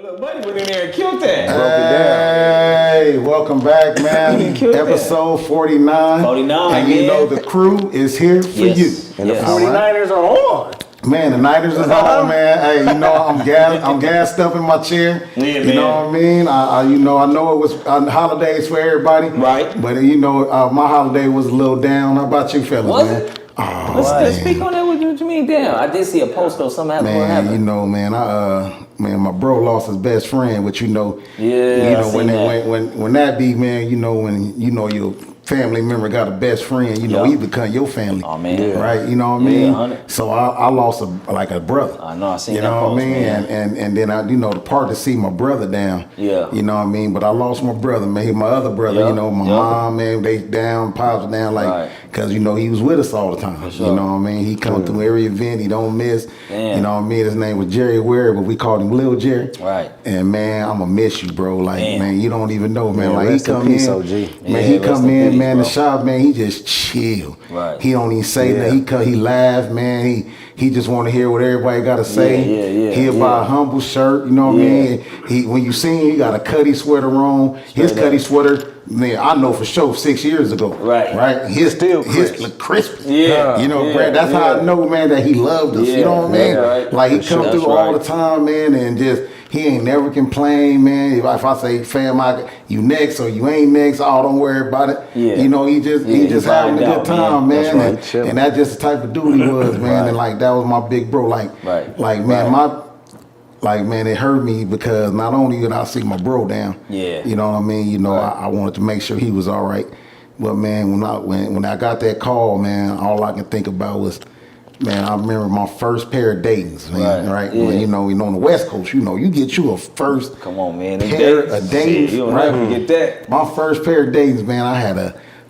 Little buddy went in there and killed that. Hey, welcome back, man. Episode 49. 49, and you know the crew is here for you. And the 49ers are on. Man, the Niners is on, man. Hey, you know I'm gassed up in my chair. Yeah, you know what I mean? I know it was holidays for everybody. Right. But my holiday was a little down. How about you fellas, Was man? it? Oh, Let's speak on that. What you mean down? I did see a post or something happened. What happened? You know, man, my bro lost his best friend, which when that be, man, when your family member got a best friend, he become your family. Oh man, right? You know what I mean? 100. So I lost a brother. I know. I seen you that know post, what I mean? man. And then the part to see my brother down. Yeah. You know what I mean? But I lost my brother, man. My other brother, my mom, man, they down, pops down, because he was with us all the time. Sure. You know what I mean? He come through every event. He don't miss. Damn. You know what I mean? His name was Jerry Ware, but we called him Lil Jerry. Right. And man, I'ma miss you, bro. Like, man, you don't even know, man. Like he come peace, in, OG. man. He come in, man. The shop, man. He just chill. Right. He don't even say that. He laugh, man. He just want to hear what everybody got to say. He'll buy a humble shirt. You know what I mean? When you see him, he got a Cuddy sweater on. His Cuddy sweater. Man, I know for sure 6 years ago. Right. His still crisp. Yeah. Brad, that's how I know, man, that he loved us. You know what I mean? Right. Like he come through all the time, man, and just he ain't never complain, man. If I say, fam, you next or you ain't next, don't worry about it. Yeah. He just having a good time, man. And that's just the type of dude he was, man. And like that was my big bro. Man, it hurt me because not only did I see my bro down, you know what I mean? I wanted to make sure he was all right. But man, when I got that call, man, all I can think about was, man, I remember my first pair of Dayton's, man, right? Yeah. When, on the West Coast, you get you a first Come on, man. pair of Dayton's, you don't right? never get that. My first pair of Dayton's, man, I had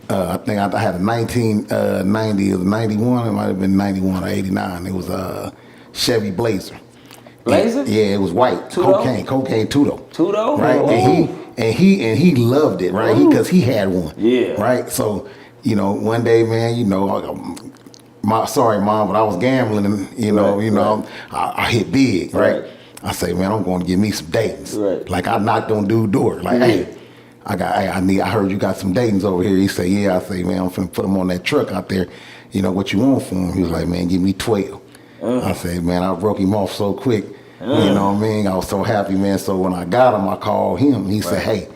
I think I had a 1990, it was 91, it might have been 91 or 89. It was a Chevy Blazer. Blazer? It was white. Two-door? Cocaine two-door. Two-door? Right? Oh. And he loved it, right? Because he had one. Yeah. Right? So, one day, man, sorry, Mom, but I was gambling and, I hit big, right? I say, man, I'm going to give me some Dayton's. Right. Like I knocked on dude's door. Like, hey, I heard you got some Dayton's over here. He said, yeah. I say, man, I'm finna put them on that truck out there. What you want for him? He was like, man, give me 12. I said, man, I broke him off so quick. You know what I mean? I was so happy, man. So when I got him, I called him. He said, hey,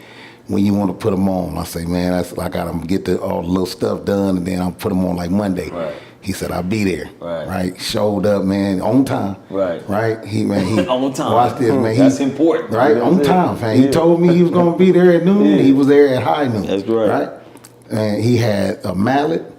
when you want to put them on? I say, man, I got to get all the little stuff done, and then I'll put them on like Monday. Right. He said, I'll be there. Right. Showed up, man, on time. Right. He on time. Watch this, man. That's important. Right, on time, man. He told me he was going to be there at noon. He was there at high noon. That's right. And he had a mallet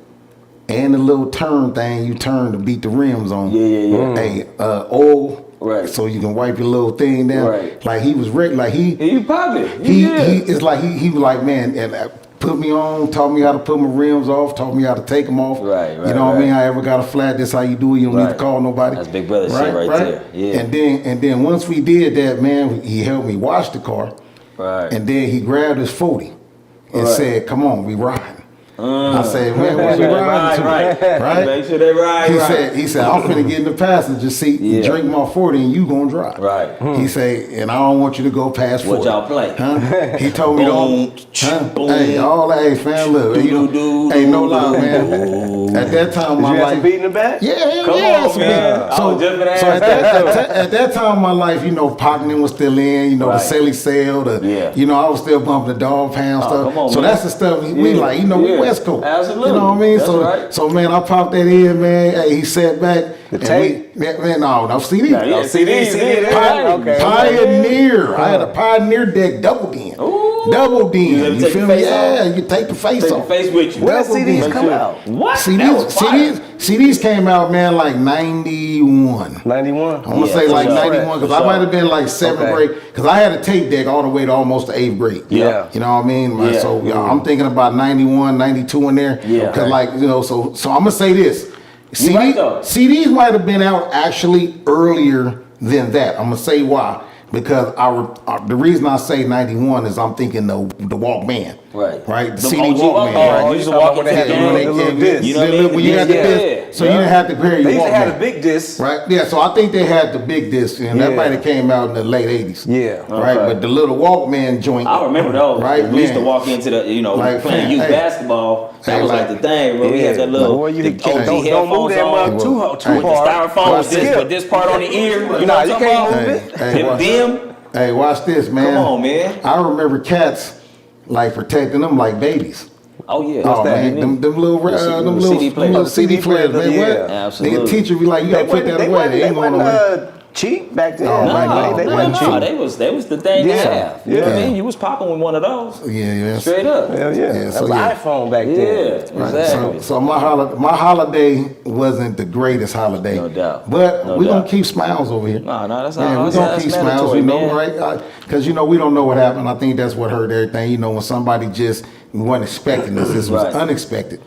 and a little turn thing you turn to beat the rims on. Hey, oil. Right. So you can wipe your little thing down. Right. Like he was ready. Like he popped it. It's like he was like, man, and put me on, taught me how to put my rims off, taught me how to take them off. Right. You know what I mean? I ever got a flat, that's how you do it. You don't need to call nobody. That's big brother shit right there. Yeah. And then once we did that, man, he helped me wash the car. Right. And then he grabbed his 40 and said, come on, we riding. I said, man, where we riding to? Right? Make sure they ride He said, I'm finna get in the passenger seat and drink my 40 and you gonna drive. Right. He said, and I don't want you to go past 40. What y'all play? He told me don't. Hey, all that, hey, fam, look. Hey, no lie, man. At that time of my life. Beat in the back? Yeah. Come on, man. So at that time of my life, Pocketing was still in, the Sally Sale, I was still bumping the dog pound stuff. So that's the stuff we like, we West Coast. Absolutely. You know what I mean? That's So man, I popped that in, man. Hey, he sat back. The tape? No CD. No, CD. Pioneer. I had a Pioneer deck double din. Double din. You feel me? Yeah, you take the face off. Take the face with you. When CDs come out? What? CDs came out, man, like 91. 91? I want to say like 91 because I might have been like 7th grade because I had a tape deck all the way to almost the 8th grade. Yeah. You know what I mean? Yeah. So I'm thinking about 91, 92 in there. Yeah. Because so I'm going to say this. CDs might have been out actually earlier than that. I'm going to say why. Because the reason I say 91 is I'm thinking the Walkman. Right. Right. The The CD OG Walkman. Walkman. Right. You used to walk when they had the little disc. You know what I mean? When you had the Yeah. disc, so you didn't have to carry They your used to have the Walkman. big disc. Right. Yeah. So I think they had the big disc, and that Yeah. might have came out in the late '80s. Yeah. Right. Okay. But the little Walkman joint. I remember those. Right. We used to man. walk into the, Like, playing youth hey. basketball. That Hey, was like the thing, bro. We had that little Boy, you the can't- OG don't move headphones that on. mug too With Hey. the hard. styrofoam with Skip. this part on the ear. You know Nah, what you I'm can't talking move about? it. Hey, Them, watch, them. hey, watch this, man. Come on, man. I remember cats like protecting them like babies. Oh yeah. Oh that? man, them little The CD players. little CD players, man. Yeah. What? Absolutely. The teacher be like, you gotta put that away. They ain't going away. Cheap back then. Oh, back then, they no, wasn't no. cheap. They was the thing to Yeah. have. You know what I Yeah. mean? You was popping with one of those. Yeah. Straight up. Hell yeah. Yeah, That so was yeah. iPhone back Yeah, then. Right. exactly. So my holiday wasn't the greatest holiday. No doubt. But No we're doubt. gonna keep smiles over here. No, that's Man, not. we're gonna That's keep smiles, mandatory, you know, man. right? Because we don't know what happened. I think that's what hurt everything. You know, when somebody just wasn't expecting this, this was Right. unexpected,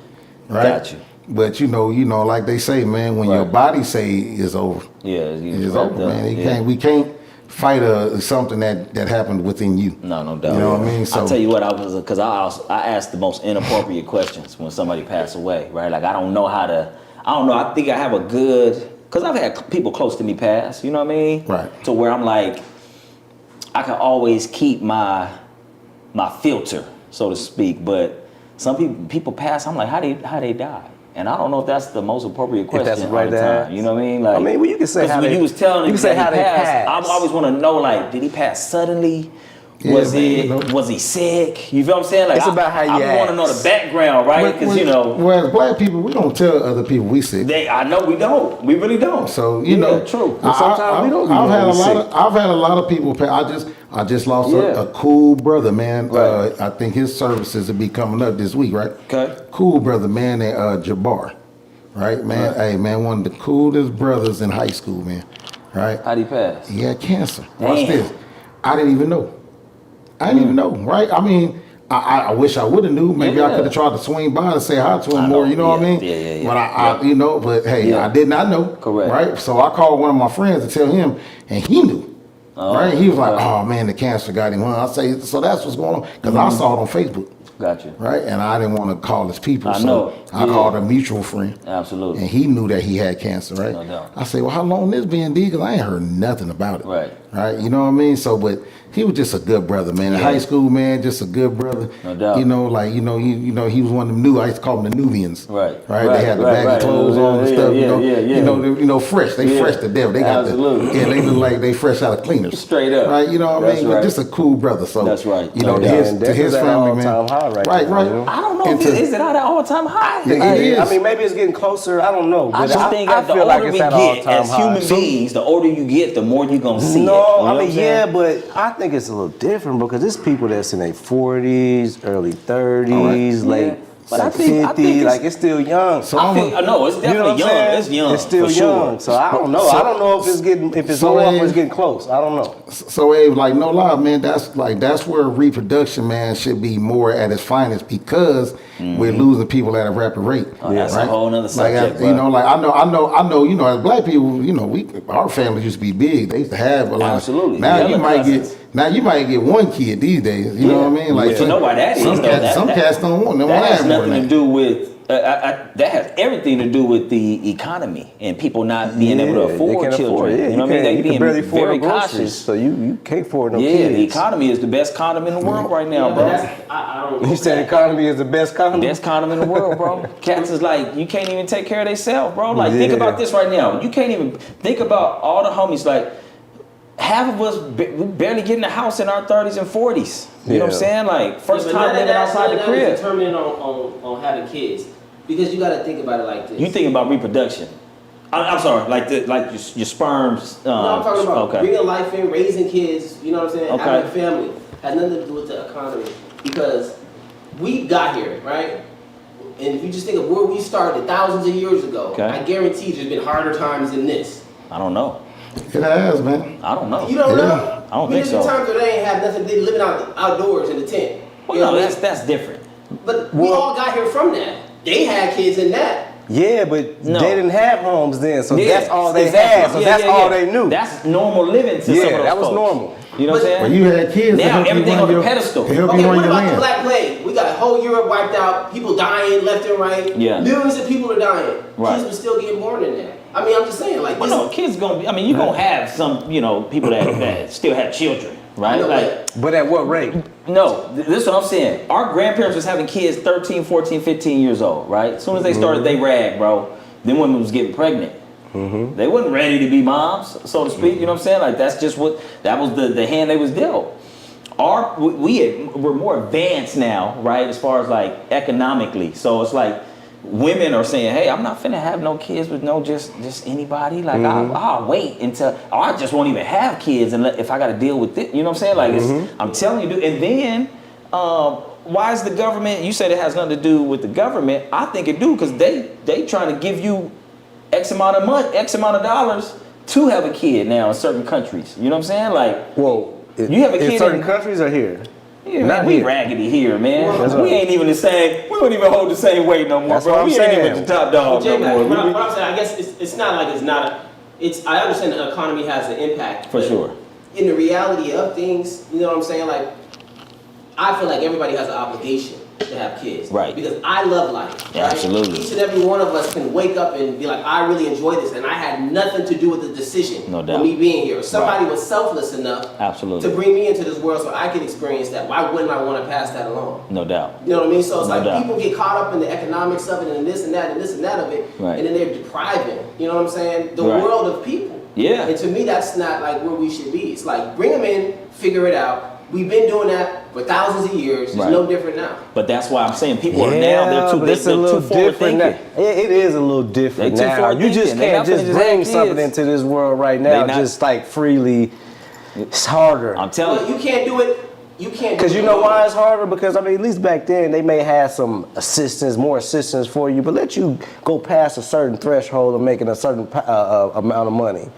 right? Got you. But you know, like they say, man, when your Right. body say it's over, Yeah, it's over, man. We can't fight something that happened within you. No doubt. You know what I mean? I'll tell you what, because I asked the most inappropriate questions when somebody passed away, right? Like I don't know. I think I have a good, because I've had people close to me pass. You know what I mean? Right. To where I'm like, I can always keep my filter, so to speak. But some people pass. I'm like, how they die? And I don't know if that's the most appropriate question that's all right the there. time. You know what I mean? Like, well, you can say 'cause how when they. you was telling you me can say that how he they passed, passed. I always want to know, like, did he pass suddenly? Yeah, Was man, it? you know. Was he sick? You feel what I'm saying? Like, It's about how you I want to know ask. the background, right? Because well, as black people, we don't tell other people we sick. I know we don't. We really don't. So Yeah, true. But sometimes we don't be I've had a knowing lot we of. I've had a lot of people. I just lost Yeah. a cool brother, man. Right. I think his services will be coming up this week, right? Okay. Cool brother, man. Jabbar, right, man. Right. Hey, man, one of the coolest brothers in high school, man. Right. How'd he pass? He had cancer. Watch Damn. this. I didn't even know. Right? I mean, I wish I would have knew. Maybe I Yeah. could have tried to swing by and say hi to him I more. know. You know what I Yeah, mean? yeah. But but hey, Yeah. I did not know. Correct. Right? So I called one of my friends to tell him, and he knew. Oh, right? He was like, okay. "Oh man, the cancer got him." I say, "So that's what's going on," because I saw it on Facebook. Got you. Right? And I didn't want to call his people, I so know. I Yeah. called a mutual friend. Absolutely. And he knew that he had cancer, right? No doubt. I said, well, how long this been, D? Because I ain't heard nothing about it. Right. Right? You know what I mean? So, but he was just a good brother, man. In Yeah. high school, man, just a good brother. No doubt. You know, like, he was one of them I used to call them the Nubians. Right. Right? Right, They had the right, baggy right. clothes on and Yeah, stuff, yeah. fresh. They Yeah. fresh to death. They got Absolutely. they look like they fresh out of cleaners. Straight up. Right? You know what I That's mean? But right. just a cool brother. So, That's right. You know, No to doubt. his, And to that's his at family, man. all-time high right Right, now, right. you know? I don't know. And If to- is it at an all-time high? Yeah, Like, it is. I mean, maybe it's getting closer. I don't know. I But just think I that the feel older like we it's get at all-time as high. human beings, the older you get, the more you're gonna see it. No, You know I what mean, I'm saying? but I think it's a little different because it's people that's in their 40s, early 30s, late Yeah. But I like think 50, it's- like it's still young. So I think, no, it's You know definitely what I'm young. saying? It's young. It's still for young. Sure. So I don't know. I don't know if it's so, low or if Abe- it's getting close. I don't know. So, Abe, like, no lie, man, that's where reproduction, man, should be more at its finest because we're losing people at a rapid rate. Oh, that's a whole nother Like, subject, you bro. know, like I know, you know, as black people, you know, our families used to be big. They used to have a lot. Absolutely. Now Hella you might cousins. get one kid these days. You know what I mean? Like, But you know why that is, some though? cats, some cats don't want them. That has have more nothing than to that. do with. That has everything to do with the economy and people not being able to they afford can't children. afford it. Yeah, you know what I mean? can't- They you can being barely afford very no groceries, cautious. so you can't afford no Yeah, kids. the economy is the best condom in the world right now, Yeah, bro. but that's, I don't know. You said economy is the best condom? Best condom in the world, bro. Cats is like, you can't even take care of themselves, bro. Like, think Yeah. about this right now. You can't even think about all the homies. Like, half of us we barely get in the house in our 30s and 40s. You know what I'm Yeah. saying? Like, first but time none of living that- outside the none of that is crib. determined on having kids, because you got to think about it like this. You think about reproduction. I'm sorry, like your sperms. No, I'm talking about okay. bringing life in, raising kids. You know what I'm saying? Okay. Having a family has nothing to do with the economy, because we got here, right? And if you just think of where we started thousands of years ago, Okay. I guarantee there's been harder times than this. I don't know. It has, man. I don't know. You don't Yeah. know? I don't think There's been so. times where they ain't have nothing. They living outdoors in the tent. Well, You know no, what I mean? that's different. But we all got here from that. They had kids in that. Yeah, but No. they didn't have homes then, so Yeah, that's all they exactly. had. So Yeah, that's yeah, all yeah. they knew. That's normal living to some of those that was folks. normal. You know what I'm saying? But you had kids. to Now help you everything run on the your- pedestal. To help Okay, you run what your about the land. Black Plague? We got whole Europe wiped out, people dying left and right. Yeah. Millions of people are dying. Right. Kids were still getting born in that. I mean, I'm just saying, like, Well, this, no, kids gonna be. I mean, you gonna have some, people that still have children, right? I know, Like, But at what rate? no, this is what I'm saying. Our grandparents was having kids 13, 14, 15 years old, right? As soon as they started, they rag, bro. Then women was getting pregnant. They wasn't ready to be moms, so to speak. You know what I'm saying? Like that was the hand they was dealt. We're more advanced now, right? As far as like economically, so it's like women are saying, "Hey, I'm not finna have no kids with just anybody. Like I'll wait until I just won't even have kids and if I got to deal with it. You know what I'm saying? Like I'm telling you, dude. And then why is the government? You said it has nothing to do with the government. I think it do because they trying to give you X amount of money, X amount of dollars to have a kid now in certain countries. You know what I'm saying? Like, Well, you have a kid in certain countries or here? yeah, man, Not we here. raggedy here, man. That's We right. ain't even the same. We don't even hold the same weight no more, That's bro. what I'm We ain't even saying. the top dog no JMac, more. what I'm saying, I guess it's not like it's not I understand the economy has an impact. For but sure. In the reality of things, you know what I'm saying? Like, I feel like everybody has an obligation to have kids. Right. Because I love life. Yeah, right? absolutely. Each and every one of us can wake up and be like, I really enjoy this, and I had nothing to do with the decision No of doubt. me being here. If somebody Right. was selfless enough Absolutely. to bring me into this world so I could experience that, why wouldn't I want to pass that along? No doubt. You know what I mean? So it's No like doubt. people get caught up in the economics of it and this and that and this and that of it, Right. and then they're depriving, you know what I'm saying, the Right. world of people. Yeah. And to me, that's not like where we should be. It's like bring them in, figure it out. We've been doing that for thousands of years. It's Right. no different now. But that's why I'm saying people are now but it's a they're little too forward different now. thinking. It is a little different They too now. forward You just thinking. They can't not just finna just bring have something kids. into this world right now, They not- just like freely. It's harder. I'm telling Well, you. you can't do it. You can't. Because do you it know alone. why it's harder? Because I mean, at least back then they may have some assistance, more assistance for you, but let you go past a certain threshold of making a certain amount of money.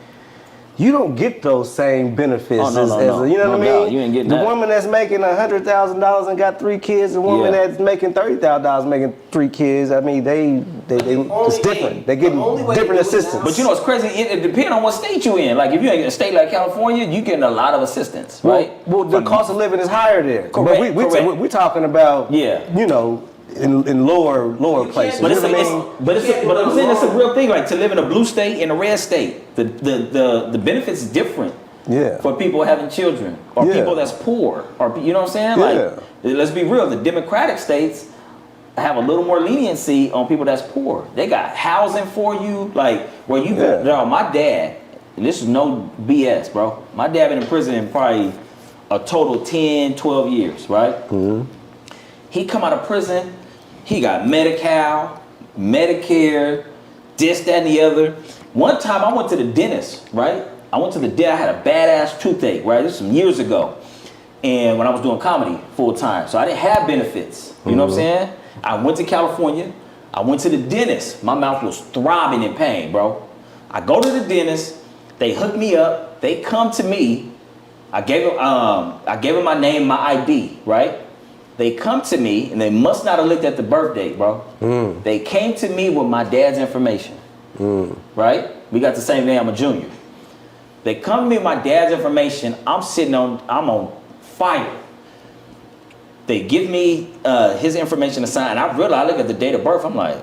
You don't get those same benefits Oh, no, as, no, as no. you know No what I doubt. mean? You ain't getting the that. woman that's making $100,000 and got 3 kids, the woman Yeah. that's making $30,000 making 3 kids. I mean, they it's different. They getting the only way to different do it now- assistance. But you know it's crazy. It depends on what state you in. Like if you're in a state like California, you getting a lot of assistance, right? Well, the cost of living is higher there. Correct, But correct. we're talking about, Yeah. you know, in lower You places. can't- But You it's, know what I mean? but I'm saying it's a real thing. Like to live in a blue state and a red state, the benefits is different. Yeah. For people having children or Yeah. people that's poor or you know what I'm saying? Like let's be real. The Democratic states have a little more leniency on people that's poor. They got housing for you, like where you go. Yeah. No, my dad. And this is no BS, bro. My dad been in prison probably a total 10, 12 years, right? He come out of prison, he got Medi-Cal, Medicare, this, that, and the other. One time I went to the dentist, right? I had a badass toothache, right? This was some years ago. And when I was doing comedy full time. So I didn't have benefits. You know what I'm saying? I went to California. I went to the dentist. My mouth was throbbing in pain, bro. I go to the dentist. They hook me up. They come to me. I gave them my name, my ID, right? They come to me, and they must not have looked at the birth date, bro. They came to me with my dad's information, right? We got the same name. I'm a junior. They come to me with my dad's information. I'm on fire. They give me his information to sign. I look at the date of birth. I'm like,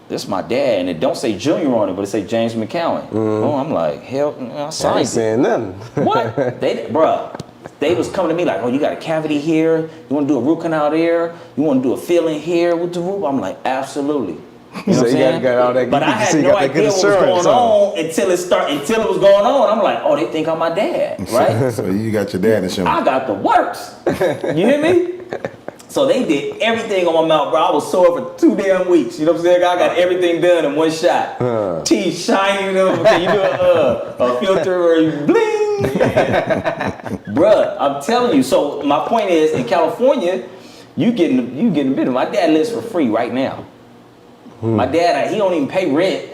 this is my dad, and it don't say Junior on it, but it say James McCowan. Oh, I'm like, hell, I I ain't signed it. saying nothing. What? They was coming to me like, oh, you got a cavity here. You want to do a root canal there? You want to do a filling here with the root? I'm like, absolutely. You know So what I'm you saying? got all that. But I had you no got that good idea what was assurance, going on until it was going on. I'm like, oh, they think I'm my dad, right? So you got your dad insurance. I got the works. You hear me? So they did everything on my mouth, bro. I was sore for 2 damn weeks. You know what I'm saying? I got everything done in one shot. Teeth shiny, you know? Okay, you do a filter or you bling. Bruh, I'm telling you. So my point is, in California, you getting a bit of. My dad lives for free right now. My dad, he don't even pay rent.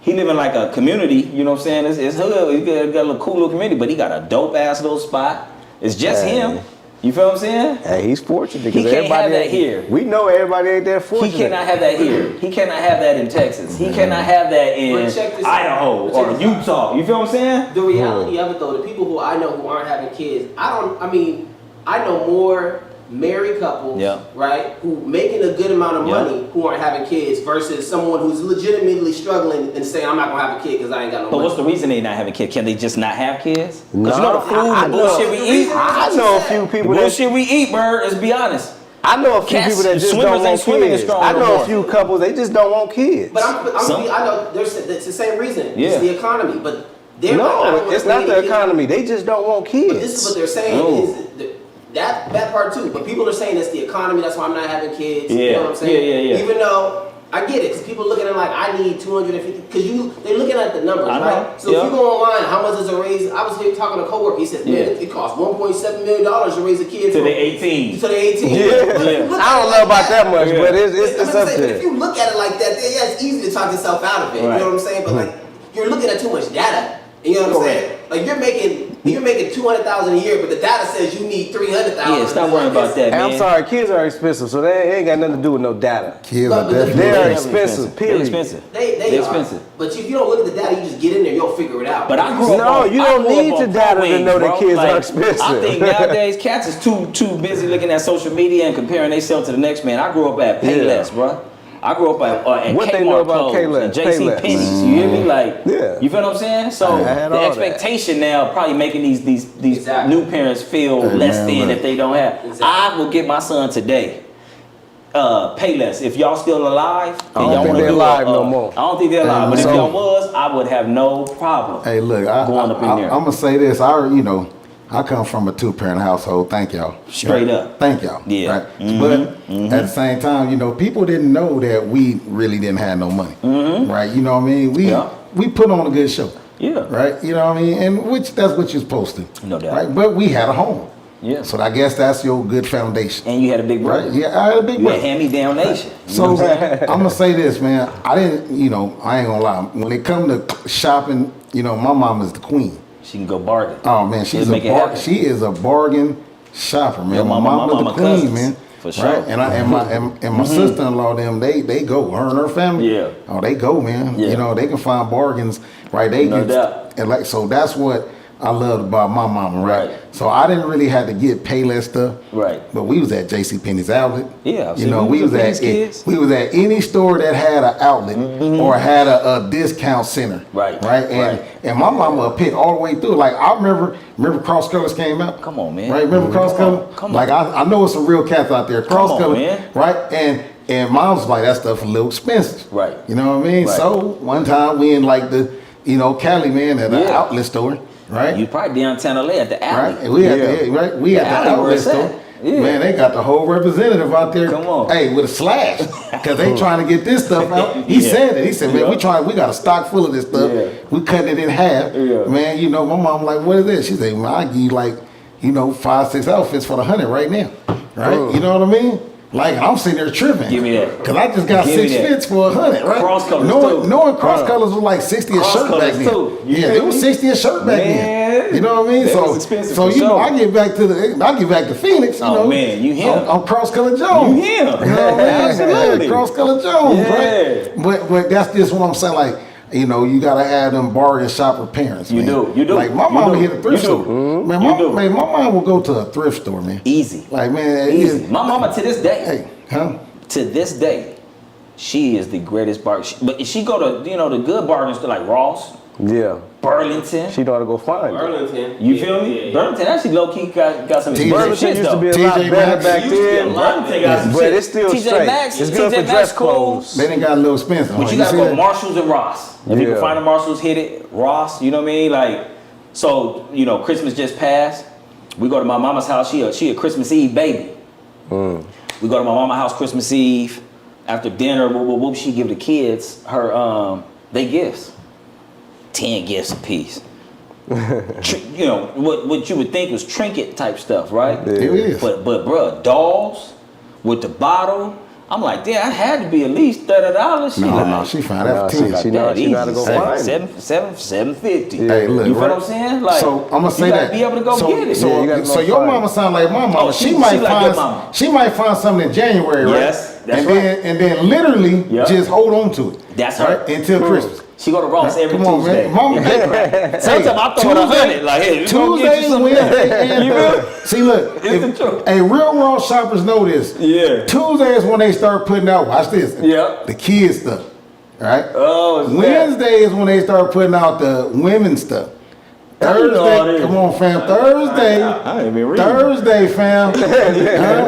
He live in like a community, you know what I'm saying? It's hood. He got a little cool little community, but he got a dope ass little spot. It's just him. You feel what I'm saying? Hey, he's fortunate He because can't everybody have that ain't- here. We know everybody ain't that fortunate. He cannot have that here. He cannot have that in Texas. He cannot have that in But check this out. Idaho or Utah. You feel what I'm saying? The reality of it, though, the people who I know who aren't having kids, I know more married couples, Yeah. right, who making a good amount of Yeah. money who aren't having kids versus someone who's legitimately struggling and saying, I'm not gonna have a kid because I ain't got no But money. what's the reason they not having kids? Can they just not have kids? Because No, you know the food, I the know. bullshit we eat. I know a few The people that bullshit we eat, bird. Let's be honest. I know a few Cats- people that just swimmers don't ain't want swimming kids. as strong I no know more. a few couples they just don't want kids. But Some- I know it's the same reason. Yeah. It's the economy. But they're like, I don't no, wanna it's bring not any the kids. economy. They just don't want kids. But this is what they're saying No. is that part too. But people are saying it's the economy. That's why I'm not having kids. You Yeah. know what I'm saying? Yeah. Even though I get it, because people looking at it like I need 250. Because they're looking at the numbers, I know. right? So Yeah. if you go online, how much is a raise? I was here talking to a coworker. He said, man, Yeah. it costs $1.7 million to raise a kid. To from- the 18. To the 18. Yeah. But if you Yeah. look I at don't it know like about that much, Yeah. but it's I'm up saying, but there. if you look at it like that, then yeah, it's easy to talk yourself out of it. Right. You know what I'm saying? But like, you're looking at too much data. You know what I'm saying? Like you're making 200,000 a year, but the data says you need 300,000. Yeah, stop worrying about that, And man. I'm sorry, kids are expensive, so they ain't got nothing to do with no data. Kids But are the- definitely. They are They're expensive, They're period. expensive. They They're are. expensive. But if you don't look at the data, you just get in there, you'll figure it out. But I grew up No, on, you I don't grew up need on the data to pro know that wings, kids bro. are Like, expensive. I think nowadays cats is too busy looking at social media and comparing themselves to the next man. I grew up at Payless, bro. I grew up at What Kmart they know about clothes Payless? and JC Payless. Penney's. You hear me? Like, Yeah. you feel what I'm saying? So I had the all that. expectation now probably making these Exactly. new parents feel Hey, less man, than look. if they don't have. Exactly. I will get my son today. Payless. If y'all still alive, and don't y'all think wanna they're do alive no more. I don't think they're alive, but if So- y'all was, I would have no problem. Hey, look, Going up in there. I'm gonna say this. I come from a 2-parent household. Thank y'all. Straight Right? up. Thank y'all. Yeah. Right? But at the same time, people didn't know that we really didn't have no money. Right? You know what I mean? Yeah. We put on a good show. Yeah. Right? You know what I mean? And that's what you're supposed to. No doubt. Right? But we had a home. Yeah. So I guess that's your good foundation. And you had a big brother. Right? Yeah, I had a big You brother. had hand-me-down nation. You know So what I'm saying? I'm gonna say this, man. I ain't gonna lie. When it come to shopping, my mom is the queen. She can go bargain. Oh man, Let's make it happen. she is a bargain shopper, man. Your my mama mama's the queen, cousins, man. for sure. Right? And my sister-in-law, them they go. Her and her family. Yeah. Oh, they go, man. Yeah. They can find bargains, right? They No can, doubt. and so that's what I loved about my mama, right? Right. So I didn't really have to get Payless stuff. Right. But we was at J.C. Penney's outlet. Yeah, I've You seen know, we we was was at at Penney's kids. we was at any store that had an outlet or had a discount center. Right, Right. And right. and my mama would pick all the way through. Like I remember Cross Colors came out. Come on, man. Right. Remember Cross Come on, Colors? come Like I know it's some real cats out there. Cross on, Colors. man. Right. And mom's like that stuff a little expensive. Right. You know what I mean? Right. So one time we in like the Cali, man, at an Yeah. outlet store. Right. You probably downtown LA at the alley. Right, and we at Yeah. the alley where outlet it's at. store. Yeah. Man, they got the whole representative out there. Come on. Hey, with a slash, because they trying to get this stuff out. He Yeah. said it. He said, "Man, Yeah. we got a stock full of this stuff. Yeah. We cutting it in half. Yeah. Man, my mom like, what is this? She said, "Man, I give you like, 5-6 outfits for the 100 right now, right? You know what I mean?" Like I'm sitting there tripping. Give me that. Cause I just got Give me 6 that. fits for 100, right? Cross colors knowing, too. knowing cross colors was like 60 a Cross shirt back colors then. too. You Yeah, feel it was me? 60 a shirt back Man, then. You know what I mean? that So was expensive so for sure. I get back to Phoenix. Oh, man, you him. I'm Cross Color Jones. You him. You know what I mean? Absolutely. Cross Color Jones, Yeah. right? But that's just what I'm saying. Like, you gotta have them bargain shopper parents. You man. do. Like my You mama do. hit a thrift You do. store. Man, You do. my mom will go to a thrift store, man. Easy. Like man, Easy. My mama to this day. Hey, huh? To this day, she is the greatest bargain. But she go to the good bargain store like Ross, Yeah. Burlington. She know how to go find it. Burlington. You feel me? Burlington actually low key got some TJ expensive Burlington shit used to though. be a TJ lot better Maxx. back Used to be a then. lot. Burlington got some But shit. it's still TJ straight. Maxx, It's good TJ for Maxx dress cool. clothes. They done got a little expensive. But you huh? gotta see go that? Marshalls and Ross. If you Yeah. can find a Marshalls, hit it. Ross, you know what I mean? Like, so Christmas just passed. We go to my mama's house. She a Christmas Eve baby. We go to my mama's house Christmas Eve. After dinner, whoop, she give the kids her they gifts. 10 gifts apiece. What you would think was trinket type stuff, right? It is. But bruh, dolls with the bottle, I'm like, damn, I had to be at least $30. No, she found that for 10. She know how to go find it. $750. Hey, look, you feel right? what I'm saying? Like, so I'm gonna say you that. gotta be able to go get it. So your mama sound like my mama. Oh, she she might like your find mama. she might find something in January, right? Yes, that's and then literally Yep. just hold on to it. That's right her. until Christmas. She go to Ross every Come on, Tuesday. man. Mama, Sometimes I throw it $100. Like, hey, you gonna get you Tuesday, some Wednesday, and You feel? see, look, It's the truth. hey, real raw shoppers know this. Yeah. Tuesday is when they start putting out. Watch this. Yeah. The kids stuff. Right. Oh, it's Wednesday is when they start putting out the women's stuff. How you know all Thursday, this? come on, fam. Thursday, I ain't even reading. Thursday, fam.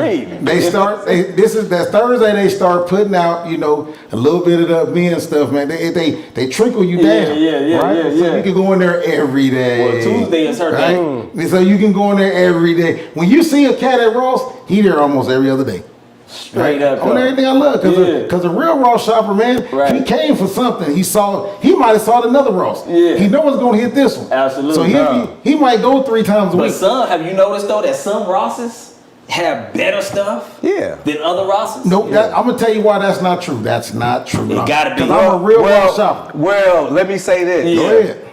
reading. That's Thursday. They start putting out, you know, a little bit of the men stuff, man. They trickle you down. Yeah, right? So yeah. you can go in there every day. Well, Tuesday is her day. So you can go in there every day. When you see a cat at Ross, he there almost every other day. Straight up. On everything I love, because a real Ross shopper, man, he came for something. He might have saw another Ross. Yeah. He knows it's gonna hit this one. Absolutely. So he might go 3 times a But week. some, have you noticed though that some Rosses have better stuff than other Rosses? Nope, I'm gonna tell you why that's not true. That's not true. It gotta be. Because I'm a real Ross shopper. Well, let me say this. Go ahead.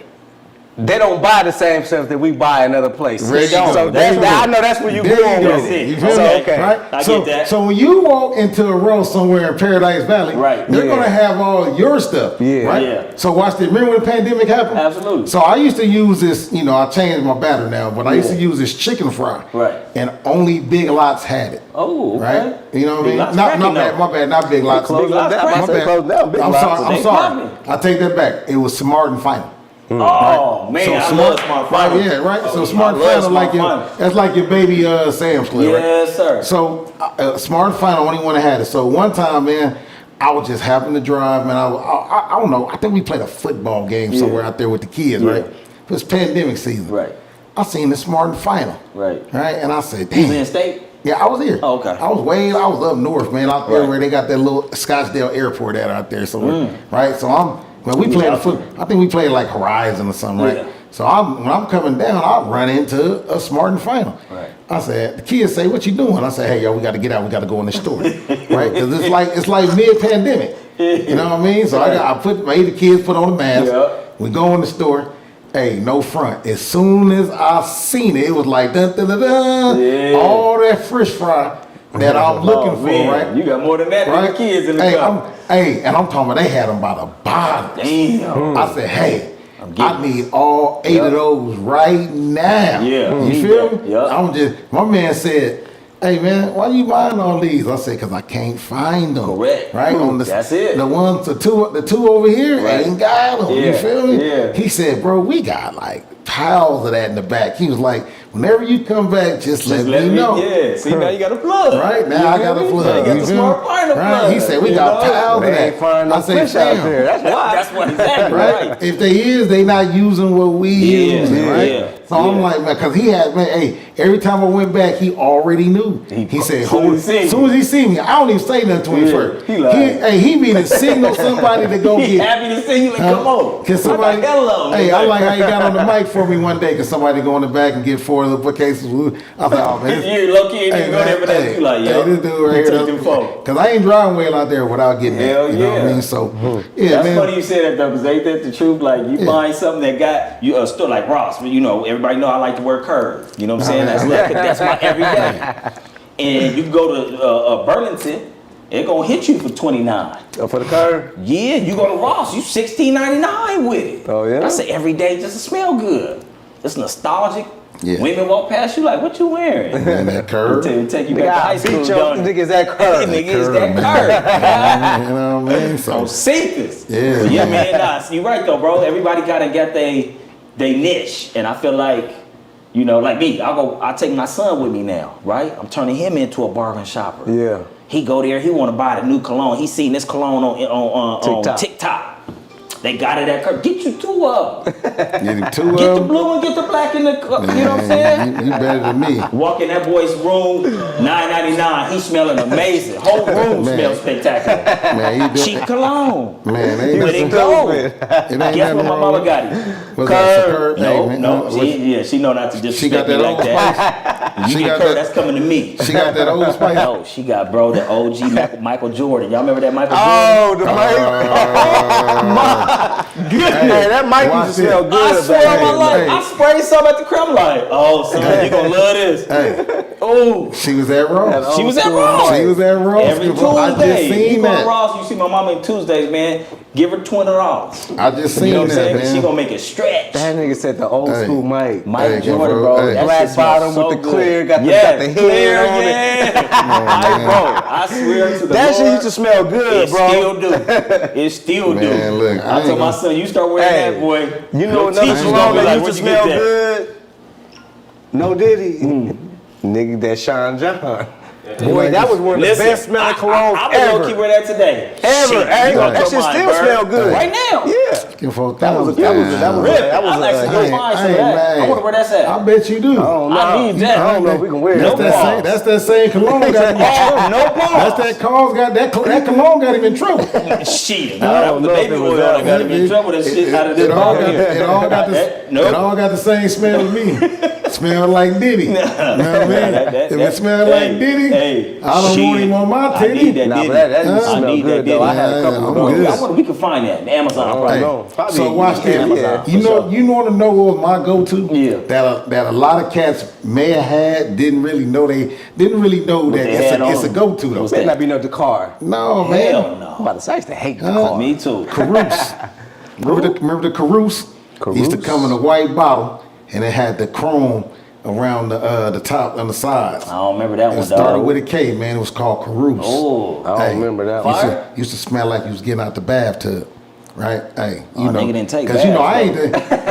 They don't buy the same stuff that we buy in other places. They don't. So I know that's where you There going you go. with it. You feel So, me? okay. Right? I so, get that. So when you walk into a Ross somewhere in Paradise Valley, they're gonna have all your stuff. Right? Yeah. So watch this. Remember when the pandemic happened? Absolutely. So I used to use this, you know, I changed my batter now, but I used to use this chicken fry. Right. And only Big Lots had it. Oh, okay. Right? You know what I Big mean? Lots My cracking bad, not Big Lots. closed Lots down. cracking. I said closed down. Big I'm Lots. sorry. They popping. I take that back. It was Smart and Final. Oh man, I love Smart Final. Yeah, right. So Oh, Smart I love Final, like Smart your, Final. that's like your baby Sam's Club, right? Yes, sir. So Smart and Final, only one that had it. So one time, man, I was just happening to drive, man. I don't know. I think we played a football game somewhere out there with the kids, right? It was pandemic season. Right. I seen the Smart and Final. Right. Right, and I said, He's in damn. state. Yeah, I was here. Oh, okay. I was up north, man, out there Right. where they got that little Scottsdale airport out there. So right, so we played out there. I think we played like Horizon or something, right? Yeah. So when I'm coming down, I run into a Smart and Final. Right. I said, the kids say, "What you doing?" I said, "Hey, yo, we got to get out. We got to go in the store, right? Because it's like mid-pandemic. You know what I mean? So I made the kids put on the mask. Yeah. We go in the store. Hey, no front. As soon as I seen it, it was like dun dun dun dun. Yeah. All that fish fry that I'm looking for, man, right? You got more than that than the kids in the car. And I'm talking about they had them by the bottle. Damn. I said, hey, getting I need all 8 of those right now. Yeah. You feel me? Yeah. My man said, hey man, why you buying all these? I said, cause I can't find them. Correct. Right? On the, That's it. The two over here ain't got them. You Yeah. feel me? Yeah. He said, bro, we got like piles of that in the back. He was like, whenever you come back, just let me know. Yeah. See, now you got a plug. Right now, I got a plug. Now you got the feel Smart me? Final Right? plug. He said we You got know? piles of They ain't that. finding no I said, fish out fam, there. That's why. That's what exactly right? right. If they not using what we using, right? yeah, So I'm like, man, cause he had, man, hey, every time I went back, he already knew. He said, as soon as he see me, I don't even say nothing to him first. he like- he be to signal somebody to go He get. happy to see you. Like, come on. Can somebody? I'm like, hello. Hey, I like how you got on the mic for me one day. Can somebody go in the back and get 4 of the bookcases? I thought, oh man, You low key ain't even go there for that. You like, yo, this dude right take them here. folk. Cause I ain't driving well out there without getting Hell that. You know what I yeah. mean? So yeah, That's man. funny you say that though, because ain't that the truth? Like you find something that got you a store like Ross. You know, everybody know I like to wear curves. You know what I'm saying? That's my everyday. And you go to Burlington, it gonna hit you for $29. For the curve? Yeah, you go to Ross, you $16.99 with it. Oh, yeah? I say every day just to smell good. It's nostalgic. Yeah. Women walk past you like, what you wearing? Man, that curve. Take you back to high school. don't it? Niggas that curve. Nigga, is that curve. You know what I mean? So On Cephas. Yeah. But yeah, man, nah, you right though, bro. Everybody gotta get they niche. And I feel like, you know, like me, I take my son with me now, right? I'm turning him into a bargain shopper. Yeah. He go there, he wanna buy the new cologne. He seen this cologne on TikTok. They got it at Kirk. Get you 2 of them. get him 2 Get the of them. blue one, get the black in the, you know what I'm saying? You better than me. Walk in that boy's room, $9.99. He smelling amazing. Whole room Man. smells spectacular. Man, he Cheap cologne. Man, Where they ain't go? it ain't Guess what nothing my wrong mama with- got it? What's that, Curve. Superb? Hey, No, man, no. what's- She know not to She got disrespect me that like on that. You get Kurt, that's coming to me. She got that old Spice. No, she got, bro, the OG Michael Jordan. Y'all remember that Michael Jordan? Oh, the Mike. Hey, that Mike used to smell good. I swear on my life, I sprayed some at the crib. I'm like, oh, son, you gonna love this. Oh, she was at Ross. She was at Ross. She was at Ross. Every Tuesday. I just seen you go that. to Ross, you see my mama on Tuesdays, man. Give her $20. I just seen You know what I'm that, saying? man. She gonna make it stretch. That nigga said the old school Mike. Mike Jordan, bro. Hey. That Black shit smells bottom so with the good. clear, got the clear, hair on it. Bro, I swear to the That shit Lord, used to smell good, it bro. still do. It still do. Man, look, I told my son, you start wearing that, boy. You know your another teacher's cologne gonna be that like, used to "Where'd you get smell that?" good? No Diddy. Nigga, that Sean John. Boy, that was one of the best smelling colognes I ever. would keep wear that today. Ever. Shit, Hey, you gonna that put shit mine, still bird. smell good. Right now. Yeah. Give her That was Really? I'm actually gonna I find some of ain't that. mad. I wonder where that's at. I bet you do. I don't know. I need that. I don't know if we can wear No that. balls. That's that same cologne got him. No balls. That's that cause got that cologne got him in trouble. Shit. I That don't was the know if baby it was oil that that got him in trouble. That shit out of this It all bottle got here. it all got the Nope. it all got the same smell as me. Smell like Diddy. You know what I mean? If it smell like Diddy, I don't want him on my I titty. need that Nah, Diddy. but that used to I smell need good, that though. I Diddy. had a couple of I'm those. good. I wonder we can find that. Amazon probably. Hey, probably So watch this. Amazon, You for know, sure. you want to know what was my go-to? Yeah. That a lot of cats may have had, didn't really know that they had it's a on. go-to though. What's Better not be no Dakar. No, Hell man. I'm no. about to say I used to hate Dakar. Me too. Carouse. Remember the Carouse? It used to come in a white bottle and it had the chrome around the top and the sides. I don't remember that It one, started dog. with a K, man. It was called Carouse. Oh. I don't remember that one. Fire? Used to smell like you was getting out the bathtub. Right? Hey, you know. Nigga didn't take Because you know, baths, I ain't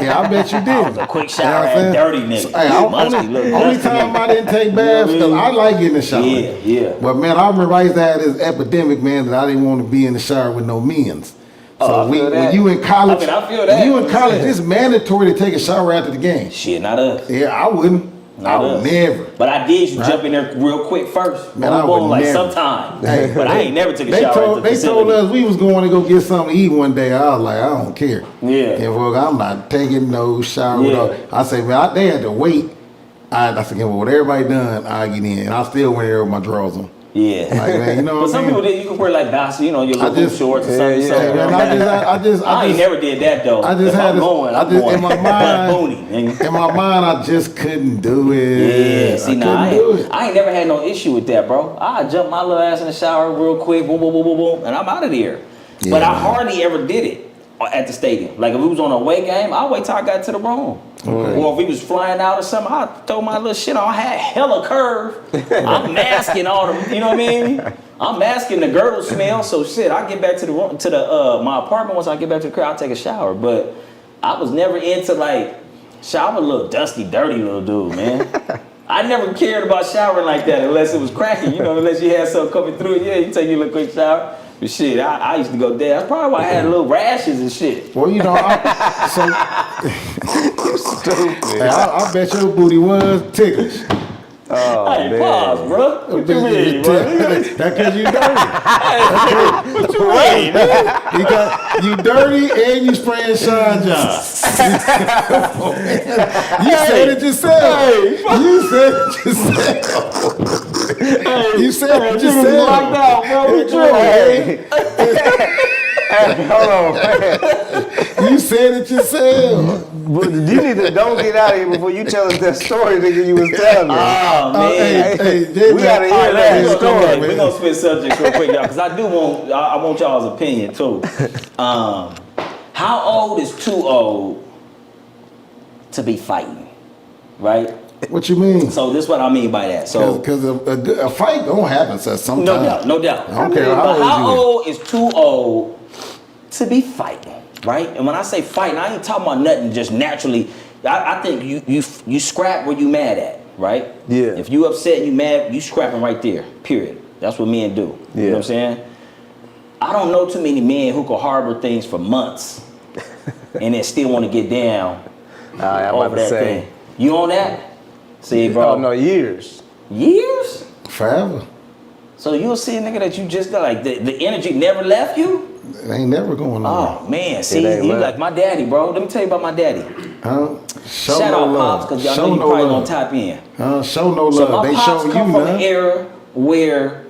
yeah, I bet you did. I was a quick shower You know what I'm and saying? dirty nigga. So, hey, only time I didn't take baths, because I like getting in the shower. Yeah. But man, I remember I used to have this epidemic, man, that I didn't want to be in the shower with no men's. So I feel that. when you in college, I feel that. when you in college, it's mandatory to take a shower after the game. Shit, not us. Yeah, I wouldn't. Not I would us. never. But I did jump in there real quick first. Man, Boom, I would boom, like never. sometime. Hey, but I ain't never took a They shower at told the they facility. told us we was going to go get something to eat one day. I was like, I don't care. Yeah. And well, I'm not taking no shower. Yeah. I say, man, they had to wait. I said, well, what everybody done, I get in. And I still went there with my drawers on. Yeah. Like, man, you know But what some I people mean? did, you can wear like bouncy, you know, your little just- shorts or something. yeah, so, Hey, man, I ain't never did that though. I just if had I'm this, going, I I'm just going. in my mind, Boonie, nigga. in my mind, I just couldn't do it. Yeah, see, now I couldn't do it. ain't never had no issue with that, bro. I jump my little ass in the shower real quick, boom, boom, boom, boom, boom, and I'm out of there. Yeah, but I man. hardly ever did it at the stadium. Like if it was on a away game, I'll wait till I got to the room. Or if we was flying out or something, I'd throw my little shit on. I had hella curve. I'm masking all the, you know what I mean? I'm masking the girdle smell. So shit, I get back to the room, to the my apartment. Once I get back to the crib, I'll take a shower. But I was never into like shower. I'm a little dusty, dirty little dude, man. I never cared about showering like that unless it was cracking, you know, unless you had something coming through it. Yeah, you take your little quick shower. But shit, I used to go there. That's probably why I had little rashes and shit. Well, you know, I bet your booty was ticklish. Oh, Hey, man. pause, bro. What you mean, bro? That's because you dirty. What you mean, nigga? Because you dirty and you spraying Sean John. You said it yourself. You said it yourself. You said it You was locked yourself. out, bro. What you mean? Hold on, man. You said it yourself. But you need to don't get out of here before you tell us that story nigga you was telling me. Oh, man. Hey, JMac, We gotta hear All right, that look, story, we're man. gonna switch subjects real quick, y'all, because I want y'all's opinion too. How old is too old to be fighting, right? What you mean? So this is what I mean by that. So Because a fight don't happen sometimes. no doubt. I don't care how But old how you is. old is too old to be fighting, right? And when I say fighting, I ain't talking about nothing just naturally. I think you scrap where you mad at, right? Yeah. If you upset and you mad, you scrapping right there. Period. That's what men do. You know what I'm saying? I don't know too many men who can harbor things for months and then still want to get down I'm over about to that say. thing. You on that? See, bro. Oh, no, years. Years? Forever. So you'll see a nigga that you just got like the energy never left you? It ain't never going on. Oh man, see, ain't you left. like my daddy, bro. Let me tell you about my daddy. Show Shout no out love. Pops, because y'all Show know you no probably love. gonna tap in. Show no So love. my They pops show come you from none. an era where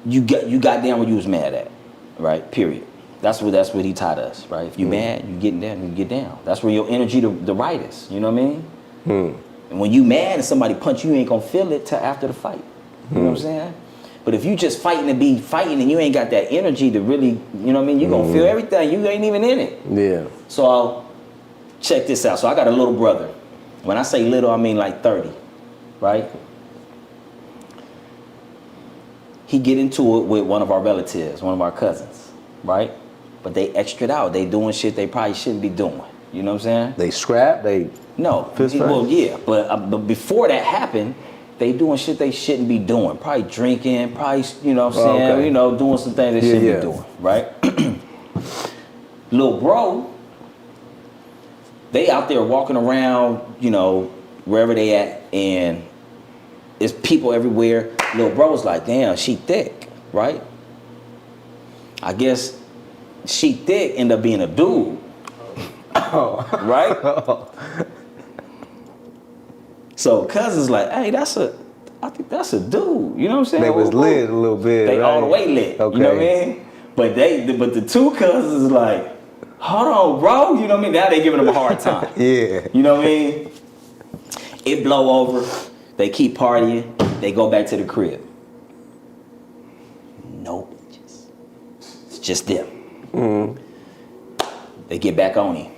you got down when you was mad at, right? Period. That's what he taught us, right? If you mad, you getting down, you get down. That's where your energy the rightest. You know what I mean? And when you mad and somebody punch you, you ain't gonna feel it till after the fight. You know what I'm saying? But if you just fighting to be fighting and you ain't got that energy to really, you know what I mean? You gonna feel everything. You ain't even in it. Yeah. So check this out. So I got a little brother. When I say little, I mean like 30, right? He get into it with one of our relatives, one of our cousins, right? But they extra'd out. They doing shit they probably shouldn't be doing. You know what I'm saying? They scrap. No. Fist fight? Well, yeah. But before that happened, they doing shit they shouldn't be doing. Probably drinking, probably, you know what I'm saying? Okay. You know, doing some things they shouldn't be doing, right? Little bro, they out there walking around, you know, wherever they at, and there's people everywhere. Little bro was like, damn, she thick, right? I guess she thick ended up being a dude. Right? So cousins like, hey, I think that's a dude. You know what I'm saying? They was lit a little bit. They right? all the way lit. Okay. You know what I mean? But the two cousins is like, hold on, bro. You know what I mean? Now they giving them a hard time. Yeah. You know what I mean? It blow over. They keep partying. They go back to the crib. No bitches. It's just them. They get back on him.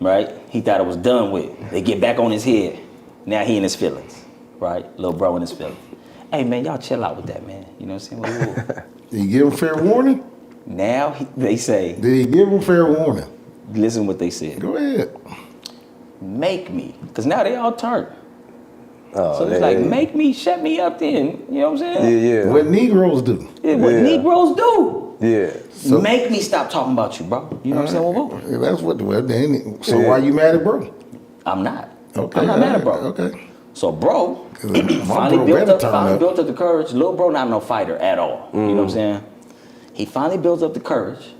Right? He thought it was done with. They get back on his head. Now he in his feelings. Right? Little bro in his feelings. Hey man, y'all chill out with that, man. You know what I'm saying? Did he give him fair warning? Now they say, Did he give him fair warning? listen what they said. Go ahead. Make me. Because now they all turned. Oh, So it's like, make me, shut me up then. You know what I'm saying? Yeah. What Negroes do. Yeah, what Yeah. Negroes do. Yeah. So- Make me stop talking about you, bro. You know what I'm saying? Well, That's what. Well, then. So Yeah. why you mad at bro? I'm not. Okay. I'm not mad at bro. Okay. So bro, My finally bro built better turn up. up the courage. Little bro not no fighter at all. You know what I'm saying? He finally builds up the courage.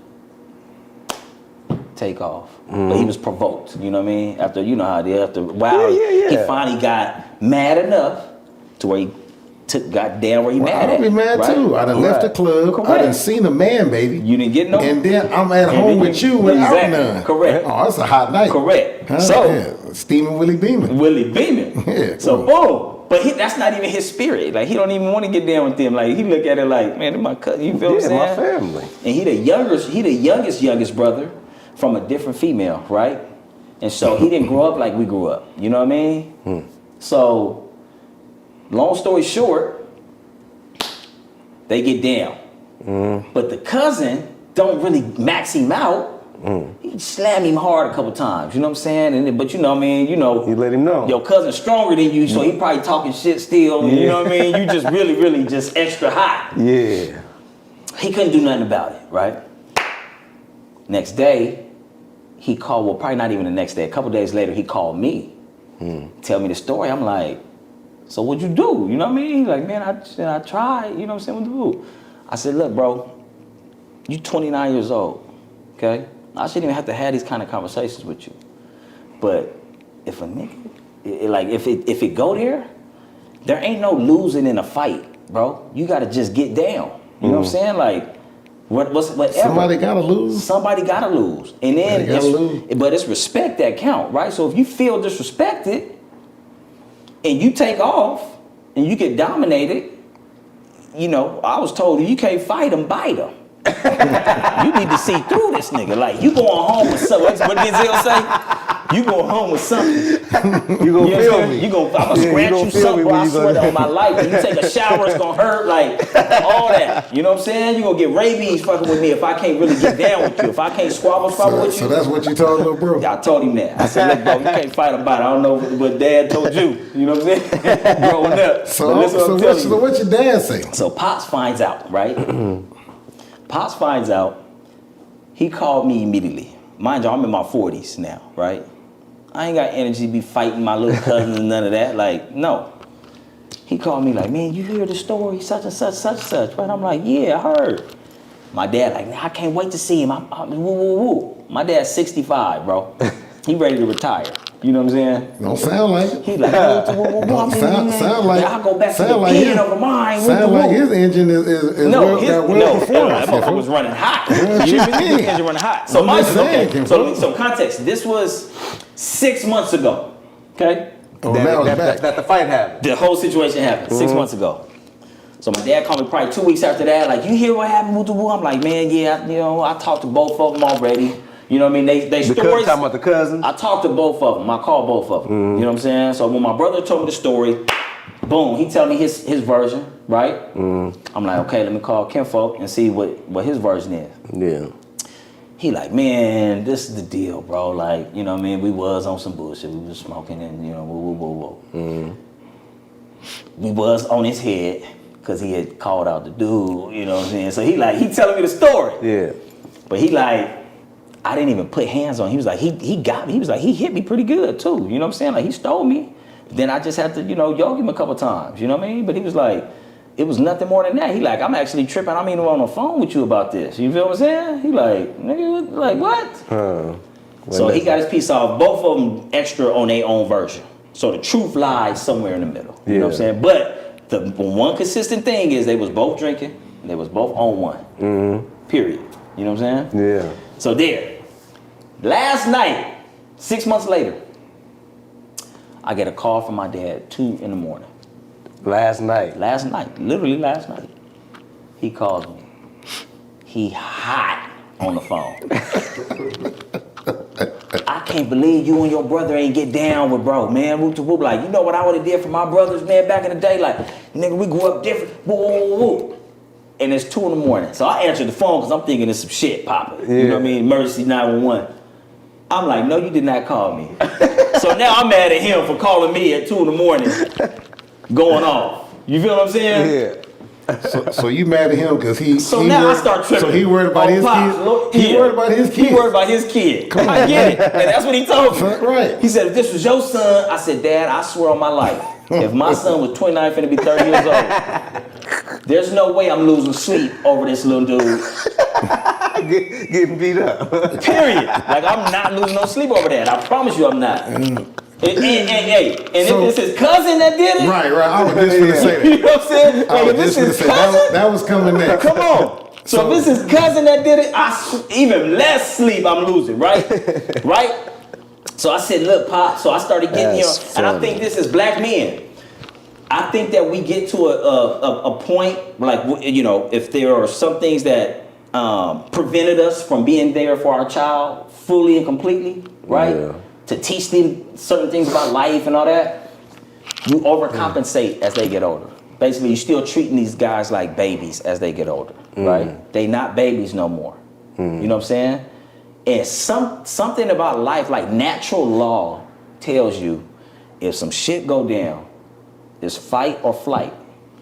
Take off. But he was provoked, you know what I mean? After, you know how they after a while, Yeah. he finally got mad enough to where he got down where he mad I'd at. be mad right? too. I done left the club. Correct. I done seen a man, baby. You didn't get no. And then I'm at And home then with you without exactly. none. Correct. Oh, that's a hot night. Correct. Huh? So Yeah. Steaming Willie Beeman. Willie beaming. Yeah, So cool. boom. But that's not even his spirit. Like he don't even want to get down with them. Like he look at it like, man, they're my cousin. You feel what I'm Yeah, saying? my family. And he the youngest brother from a different female, right? And so he didn't grow up like we grew up. You know what I mean? So, long story short, they get down. But the cousin don't really max him out. He slammed him hard a couple times. You know what I'm saying? But you know what I mean? You know, You let him know. your cousin's stronger than you, so he probably talking shit still. You know what I mean? You just really just extra hot. Yeah. He couldn't do nothing about it, right? Next day, he called, well, probably not even the next day. A couple days later, he called me, tell me the story. I'm like, so what'd you do? You know what I mean? He's like, man, I tried. You know what I'm saying? What to do? I said, look, bro, you 29 years old, okay? I shouldn't even have to have these kind of conversations with you. But if a nigga, if it go there ain't no losing in a fight, bro. You gotta just get down. You know what I'm saying? Like, whatever. Somebody gotta lose. Somebody gotta lose. And then but it's respect that count, right? So if you feel disrespected and you take off and you get dominated, you know, I was told you can't fight them, bite them. You need to see through this nigga. Like, you going home with something. What Denzel say? You going home with something. You gonna feel understand? me. I'm gonna scratch you something, bro. I swear on my life. When you take a shower, it's gonna hurt. Like, all that. You know what I'm saying? You gonna get rabies fucking with me if I can't really get down with you. If I can't squabble with you. So that's what you told little bro. I told him that. I said, look, bro, you can't fight about it. I don't know what dad told you. You know what I'm saying? Growing up. So, But listen what I'm telling you. so what your dad say? So Pops finds out, right? Pops finds out. He called me immediately. Mind you, I'm in my 40s now, right? I ain't got energy to be fighting my little cousins and none of that. Like, no. He called me like, man, you hear the story, such and such, right? I'm like, yeah, I heard. My dad like, I can't wait to see him. Woo. My dad's 65, bro. He ready to retire. You know what I'm saying? Don't sound like it. He like, sound like I go back to the sound like pen of mine. Sound like his engine is no, well performance. That motherfucker was running hot. His engine running hot. So so context. This was 6 months ago. Okay. Oh, that the fight happened. The whole situation happened 6 months ago. So my dad called me probably 2 weeks after that. Like, you hear what happened with the woo? I'm like, man, yeah, I talked to both of them already. You know what I mean? They stories. Talking about the cousins? I talked to both of them. I called both of them. You know what I'm saying? So when my brother told me the story, boom, he tell me his version, right? I'm like, okay, let me call Kinfolk and see what his version is. Yeah. He like, man, this is the deal, bro. Like, you know what I mean? We was on some bullshit. We was smoking and, woo. We was on his head because he had called out the dude, you know what I'm saying? So he telling me the story. Yeah. But he like, I didn't even put hands on him. He was like, he got me. He was like, he hit me pretty good too. You know what I'm saying? Like, he stole me. Then I just had to, yoke him a couple times. You know what I mean? But he was like, it was nothing more than that. He like, I'm actually tripping. I'm even on the phone with you about this. You feel what I'm saying? He like, nigga, like what? So he got his piece off. Both of them extra on their own version. So the truth lies somewhere in the middle. You know what I'm saying? But the one consistent thing is they was both drinking. And they was both on one. Period. You know what I'm saying? Yeah. So there. Last night, 6 months later, I get a call from my dad at 2 in the morning. Last night, Literally last night. He calls me. He hot on the phone. I can't believe you and your brother ain't get down with bro, man. Whoop to whoop. Like, you know what I would have did for my brothers, man, back in the day? Like, nigga, we grew up different. Woo, woo, woo. And it's 2 in the morning. So I answered the phone because I'm thinking there's some shit popping. You know what I mean? Emergency 911. I'm like, no, you did not call me. So now I'm mad at him for calling me at 2 in the morning, going off. You feel what I'm saying? Yeah. So you mad at him because he. So now I start tripping. So he worried about his kid. He worried about his kid. He worried about his kid. I get it, and that's what he told me. Right. He said, if this was your son, I said, Dad, I swear on my life, if my son was 29, finna be 30 years old, there's no way I'm losing sleep over this little dude. Getting beat up. Period. Like, I'm not losing no sleep over that. I promise you I'm not. And so, if it's his cousin that did it. Right. I was just gonna say that. You know what I'm saying? Like, if it's his cousin. That was coming next. Come on. So if it's his cousin that did it, even less sleep I'm losing, right? Right? So I said, look, Pop. So I started getting here. And I think this is black men. I think that we get to a point, like, if there are some things that prevented us from being there for our child fully and completely, right? Yeah. To teach them certain things about life and all that, you overcompensate as they get older. Basically, you're still treating these guys like babies as they get older, right? They not babies no more. You know what I'm saying? And something about life, like natural law, tells you if some shit go down, it's fight or flight.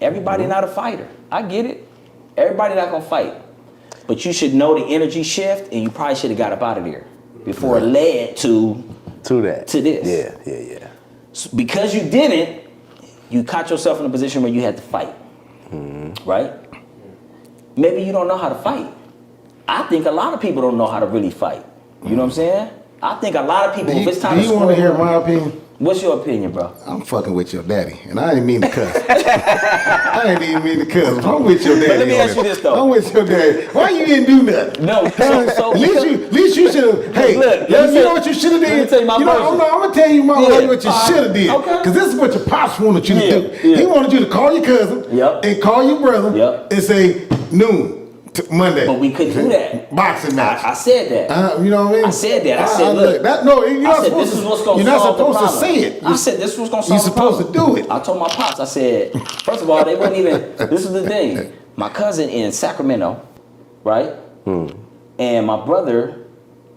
Everybody not a fighter. I get it. Everybody not gonna fight. But you should know the energy shift, and you probably should have got up out of there before it led to this. Yeah. So because you didn't, you caught yourself in a position where you had to fight, right? Maybe you don't know how to fight. I think a lot of people don't know how to really fight. You know what I'm saying? I think a lot of people, if it's time to score. Do you want to hear my opinion? What's your opinion, bro? I'm fucking with your daddy, and I didn't mean to cuss. I didn't even mean to cuss. I'm with your daddy. But let me ask you this though. I'm with your daddy. Why you didn't do nothing? No, so at least you should have. Hey, look, you know what you should have did? Let me tell you my version. I'm gonna tell you what you should have did. Okay. Because this is what your pops wanted you to do. Yeah. He wanted you to call your cousin and call your brother and say noon. Monday. But we couldn't do that. Boxing match. I said that. You know what I mean? I said that. I said, look. This is what's going to solve the problem. You're not supposed to say it. I said, this was going to solve the problem. You're supposed to do it. I told my pops, I said, first of all, they wouldn't even, this is the thing. My cousin in Sacramento, right? And my brother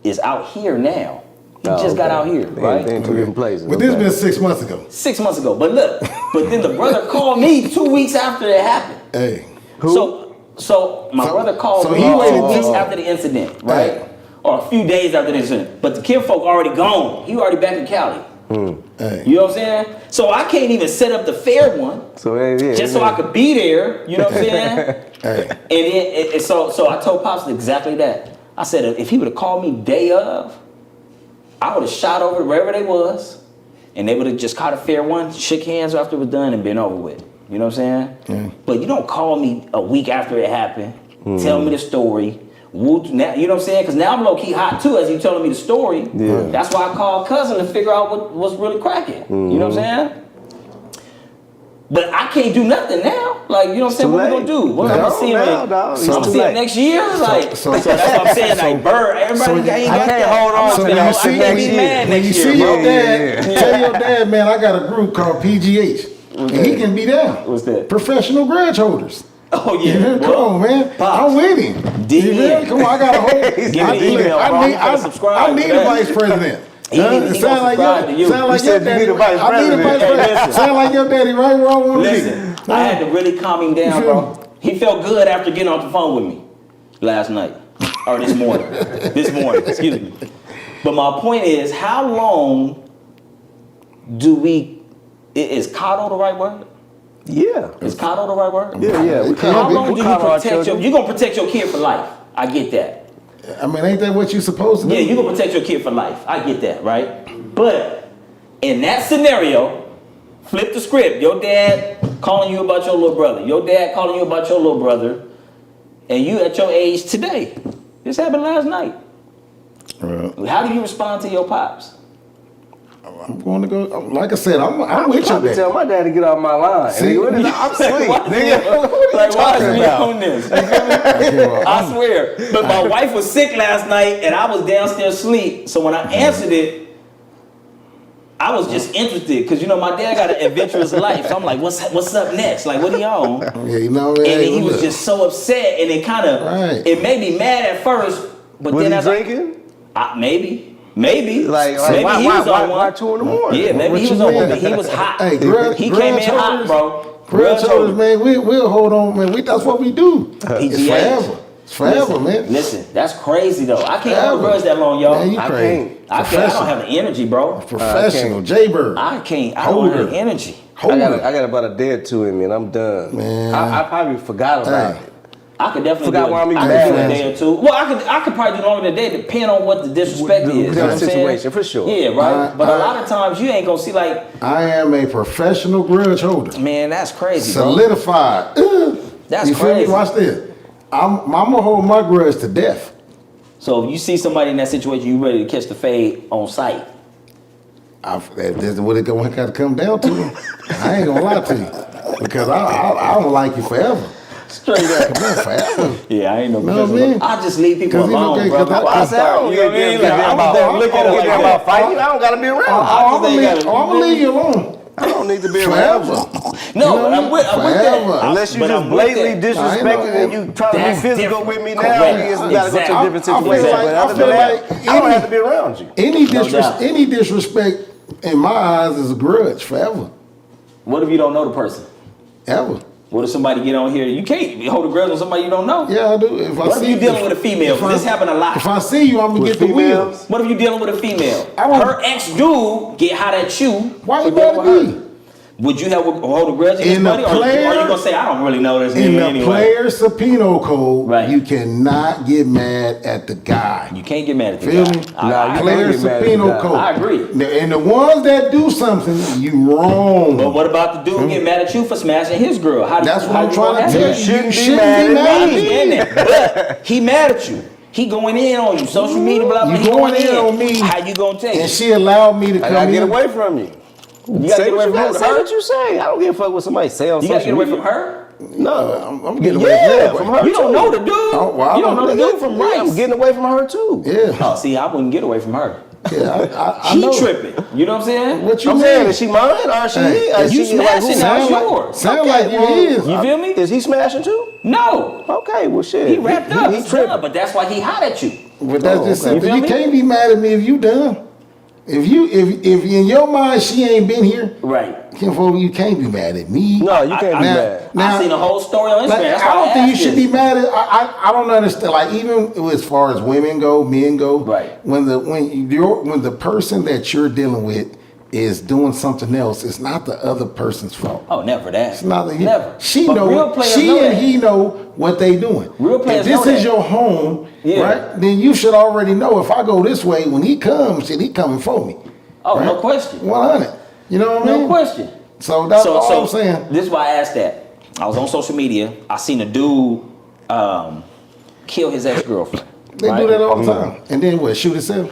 is out here now. He just got out here, right? They in two different places. But this has been 6 months ago. 6 months ago. But look, but then the brother called me 2 weeks after it happened. Hey. So my brother called me 2 weeks after the incident, right? Hey. Or a few days after the incident. But the kinfolk already gone. He already back in Cali. Hey. You know what I'm saying? So I can't even set up the fair one. So I could be there. You know what I'm saying? Hey. And so I told Pops exactly that. I said if he would have called me day of, I would have shot over wherever they was, and they would have just caught a fair one, shook hands after it was done, and been over with. You know what I'm saying? But you don't call me a week after it happened, tell me the story. Now, you know what I'm saying? Because now I'm low-key hot too as you telling me the story. Yeah. That's why I called cousin to figure out what's really cracking. You know what I'm saying? But I can't do nothing now. Like, you know what I'm saying? What we gonna do? What I'm gonna see him? I'm gonna see him next year? Like, so that's what I'm saying. Like, Bird, everybody ain't got that. Hold on to you that. see, I can't be mad next year, see bro. your dad, tell your dad, man, I got a group called PGH. And he can be down. What's that? Professional grudge holders. Oh yeah, come on, man. Pops. I'm with him. DM. Come on, I got a whole. Give me the email, bro. I need a vice president. It sound like your daddy. I need a vice president. Sound like your daddy, right where I want to be. Listen, I had to really calm him down, bro. He felt good after getting off the phone with me last night or this morning. Excuse me. But my point is, how long do we? Is coddle the right word? Yeah. Is coddle the right word? Yeah. How long do you protect you're gonna protect your kid for life? I get that. I mean, ain't that what you supposed to do? Yeah, you're gonna protect your kid for life. I get that, right? But in that scenario, flip the script. Your dad calling you about your little brother. Your dad calling you about your little brother. And you at your age today. This happened last night. How do you respond to your pops? I'm going to go. Like I said, I'm with you there. Tell my dad to get off my line. See? I'm asleep. Like, watch me on this. I swear. But my wife was sick last night, and I was downstairs asleep. So when I answered it, I was just interested because you know my dad got an adventurous life. So I'm like, what's up next? Like, what are y'all on? Yeah, you know, and then he was just so upset, and it kind of it made me mad at first. But was then he drinking? Maybe. Maybe why 2 in the morning? Yeah, maybe he was on one. He was hot. Hey, he came in hot, bro. Grudge holders, man. We'll hold on, man. That's what we do. It's forever. It's forever, man. Listen, that's crazy though. I can't hold grudge that long, y'all. Man, you crazy. I don't have the energy, bro. Professional, J-Bird. I don't have the energy. I got about a day or two in me, and I'm done. Man, I probably forgot about it. I could definitely forgot why I'm even do a day or two. Well, I could probably do longer than a day, depending on what the disrespect is. The situation, for sure. Yeah, right. But a lot of times you ain't gonna see like. I am a professional grudge holder. Man, that's crazy. Solidified. That's you feel crazy. me? Watch this. I'm gonna hold my grudge to death. So if you see somebody in that situation, you ready to catch the fade on sight. That's what it's gonna have to come down to. I ain't gonna lie to you because I don't like you forever. Straight up. Come on, forever. Yeah, I ain't no man. I just leave people alone, bro. I don't gotta be around. I'm gonna leave you alone. I don't need to be around. No, I'm with that. Unless you just blatantly disrespected and you try to be physical with me now, you gotta go to a different situation. I feel like I don't have to be around you. Any disrespect in my eyes is a grudge forever. What if you don't know the person? Ever. What if somebody get on here? You can't hold a grudge on somebody you don't know. Yeah, I do. What if you dealing with a female? This happen a lot. If I see you, I'm gonna get the wheels. What if you dealing with a female? Her ex dude get hot at you. Why you mad at me? Would you hold a grudge against somebody, or are you gonna say I don't really know this nigga anyway? In the player subpoena code, you cannot get mad at the guy. You can't get mad at the guy. Feel me? Player subpoena code. I agree. And the ones that do something, you wrong. But what about the dude get mad at you for smashing his girl? That's what I'm trying to tell you. You shouldn't be mad at me. But he mad at you. He going in on you. Social media, blah blah. You going in on me? How you gonna take it? And she allowed me to come in. I gotta get away from you. You gotta get away from her. Say what you say. I don't give a fuck what somebody say on social media. You gotta get away from her? No, I'm getting away from her. You don't know the dude. You don't know the dude from Rice. I'm getting away from her too. Yeah. Oh, see, I wouldn't get away from her. Yeah, I she know. Tripping. You know what I'm saying? What you I'm mean? saying, is she mine or is she his? You smashing now, sure. Sound like you is. You feel me? Is he smashing too? No. Okay, well shit. He wrapped up. He tripping. But that's why he hot at you. But that's just simple. You me? can't be mad at me if you done. If in your mind she ain't been here, right? You can't be mad at me. No, you can't be mad. I've seen the whole story on Instagram. Like, I don't think you should be mad at. I don't understand. Like even as far as women go, men go. Right. When the person that you're dealing with is doing something else, it's not the other person's fault. Oh, never that. It's not never. She But know. real players She know and that. he know what they doing. Real players If this know is that. your home, Yeah. right? Then you should already know if I go this way, when he comes, he coming for me. Oh, right? no question. 100. You know what I mean? No question. So that's all I'm saying. This is why I asked that. I was on social media. I seen a dude kill his ex-girlfriend. They right? do that all the time. And then what? Shoot himself?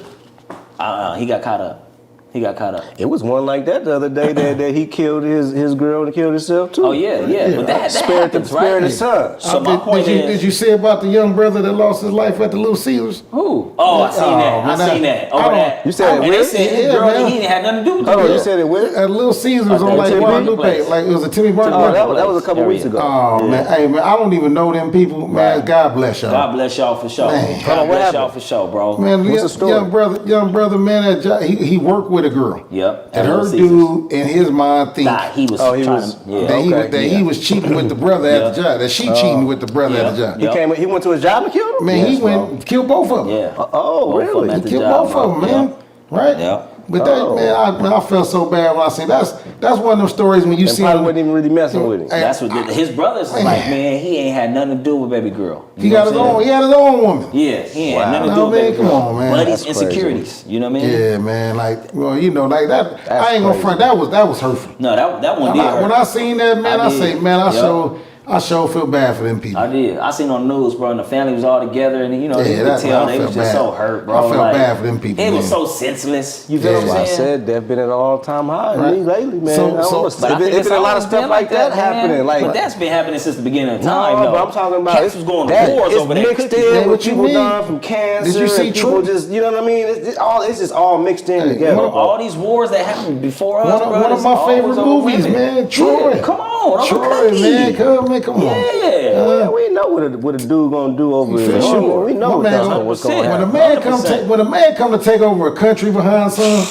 He got caught up. It was one like that the other day that he killed his girl and killed himself too. Oh yeah. But that happens, right? Spared his son. So my point is, did you see about the young brother that lost his life at the Little Caesars? who? Oh, I seen that. man, I seen that. Over that. You said it and they with? said his Yeah, girl, man. he didn't have nothing to do with Hold on, it. you said it with? At Little Caesars Oh, on like Timmy Guadalupe. Burton Like it was a Timmy Burton. Oh, that birthday. was a couple weeks ago. Oh man, hey man, I don't even know them people. Man, Right. God bless y'all. God bless y'all for sure. Man. God bless y'all happened? for sure, bro. Man, What's the story? young brother, man, that he worked with a girl. Yep. And At her Little Caesars. dude in his mind think Nah, he was Oh, he trying was- to. Yeah. that he was cheating with the brother at the job. That she cheating with the brother at the job. Yep. He went to his job and killed him? Man, he Yes, went bro. killed both of them. Yeah. Oh, Both of them really? at He the killed job, both of them, bro. man. Right? Yeah. But that man, I felt so bad when I seen that's one of them stories when you And see probably him. wasn't even really messing with him. Hey, That's what his brothers was like, man, he ain't had nothing to do with baby girl. You He know got what his I'm own. saying? He had his own woman. Yeah, he ain't had nothing to No, do with man, baby come girl. on, man. But That's his crazy. insecurities, you know what I mean? Yeah, man. Like, well, you know, like that. I ain't gonna crazy. front. That was hurtful. No, that one did hurt. When I seen that, man, I did. say, man, Yup. I sure feel bad for them people. I did. I seen on the news, bro, and the family was all together, and you know, Yeah, you could that's tell why I they was felt just bad. so hurt, bro. I felt like, bad for them people, It was man. so senseless. You feel Yeah. what That's why I'm I saying? said they've been at an all-time high Right. lately, man. So- I don't so- know. But I think It's been a lot of always been stuff like that man. happening. Like, But that's been happening since the beginning of no, time, though. but I'm talking about Cats was going to that wars it's over that mixed cookie. in Man, with what you people mean? dying from cancer. Did you see and people Troy? just, you know what I mean? It's just all mixed in together. one of- All these wars that happened before us, bro. One of it's my always favorite over movies, women. man. Troy. Yeah, come on, I'm a Troy, cookie. man, come on. Yeah. We know what a dude gonna do over For there. sure. We know My man, what's going to Yeah. When a happen. man 100%. when a man come to take over a country behind son,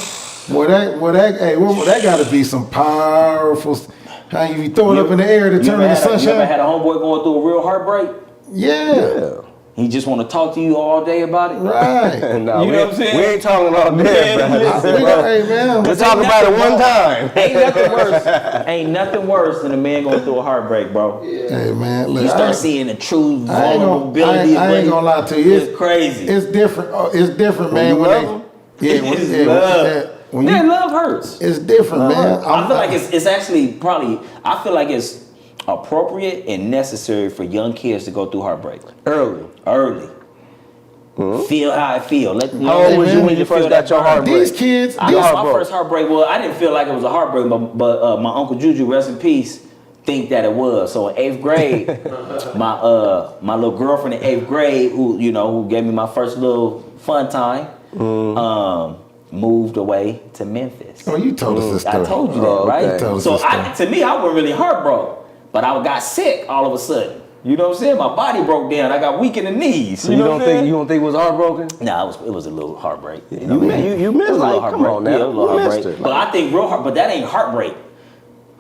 that got to be some powerful. How you throw it up in the air to You turn ever into had a- You ever sunshine? had a homeboy going through a real heartbreak? Yeah, He just want to talk to you all day about it? right. Nah, You we, know what I'm saying? we ain't talking all day, Man, bro. listen, Hey man, Let's talk about it one time. Ain't nothing worse. Ain't nothing worse than a man going through a heartbreak, bro. hey man, look, You I start ain't- seeing the true I ain't gonna, vulnerability. I ain't gonna lie to you. It's crazy. It's different. It's different, man. you When love they, them? yeah, when, It's yeah, love. when Yeah, you, love hurts. it's different, man. I feel like it's actually probably. I feel like it's appropriate and necessary for young kids to go through heartbreak Early. early. Feel how I feel. How old was you when you first got your heartbreak? These kids, I these, got my first heartbreak. Well, I didn't feel like it was a heartbreak, but my uncle Juju, rest in peace, think that it was. So in 8th grade, my little girlfriend in 8th grade, who gave me my first little fun time, moved away to Memphis. oh, you told us this story. I told you that, Oh, right? okay. Tell us So this story. to me, I wasn't really heartbroken, but I got sick all of a sudden. You know what I'm saying? My body broke down. I got weak in the knees. So you don't think it was heartbroken? Nah, it was a little heartbreak. You You know what I mean? you missed It was a like little come on now. Yeah, it was a little You missed heartbreak. it. But I think but that ain't heartbreak.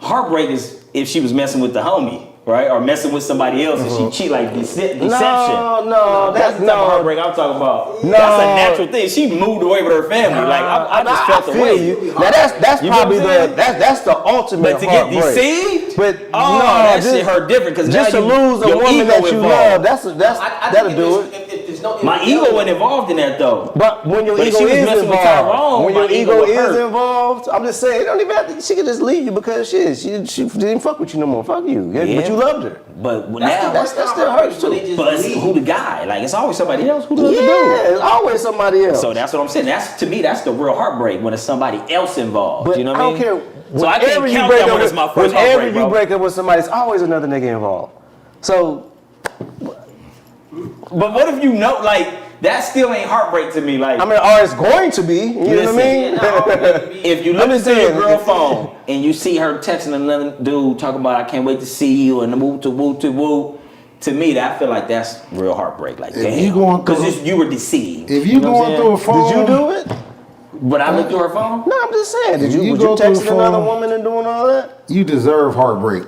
Heartbreak is if she was messing with the homie, right? Or messing with somebody else and she cheat, like deception. No, That's the type of heartbreak I'm talking about. No. That's a natural thing. She moved away with her family. Like I just felt the feel way. you. Now that's You know probably what I'm saying? that's the ultimate But to get heartbreak. deceived, But oh, no, that just- shit hurt different because Just to lose a woman that you love, that'll do it. If there's no My ego wasn't involved in that though. But when your But if ego she was is messing with involved, Tyrone, when my your ego ego would is hurt. involved, I'm just saying, it don't even have to, she could just leave you because she didn't fuck with you no more. Fuck you. Yeah, Yeah. but you loved her. But That still hurts too. But it's who the guy? Like it's always somebody else. Who the other dude? Yeah, it's always somebody else. So that's what I'm saying. To me, that's the real heartbreak when it's somebody else involved. But You know what I I don't mean? care. So I can't Whenever you count break that up one with, as my first whenever heartbreak, you bro. break up with somebody, it's always another nigga involved. So But what if you know, like that still ain't heartbreak to me. Like I mean, or it's going to be. You know what I mean? if you look I'm just into your saying. girl phone and you see her texting another dude talking about I can't wait to see you and the woo to woo to woo. To me, I feel like that's real heartbreak. Like, If you going through- because you were deceived. If you know what going I'm through a saying? phone, Did you do it? But I looked through her phone. No, I'm just saying. Did You you? Would go you through texting the another phone. woman and doing all that? you deserve heartbreak.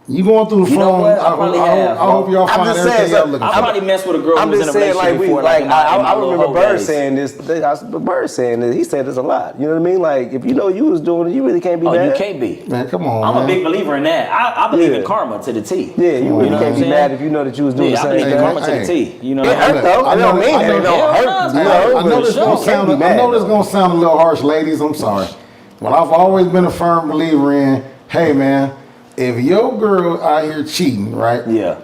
You going through the You know phone? what? I probably have, I hope y'all I'm find just saying, everything y'all looking I for. probably messed with a girl I'm who was in just a saying, relationship like before. like in my I little remember hoe Bird days. saying this. Bird saying this. He said this a lot. You know what I mean? Like if you know you was doing it, you really can't be mad. You can't be. Man, come on, I'm man. a big believer in that. I believe in Yeah. karma to the T. Yeah, you really know can't what be I'm mad saying? if you know that you was doing Yeah, the I same believe in thing. karma to the Hey. T. You know It what I'm hurt saying? though. I don't mean it. It don't hurt. I You know, I know this but gonna you can't sound. be I mad, know this though. gonna sound a little harsh, ladies. I'm sorry, but I've always been a firm believer in. Hey, man, if your girl out here cheating, right? Yeah,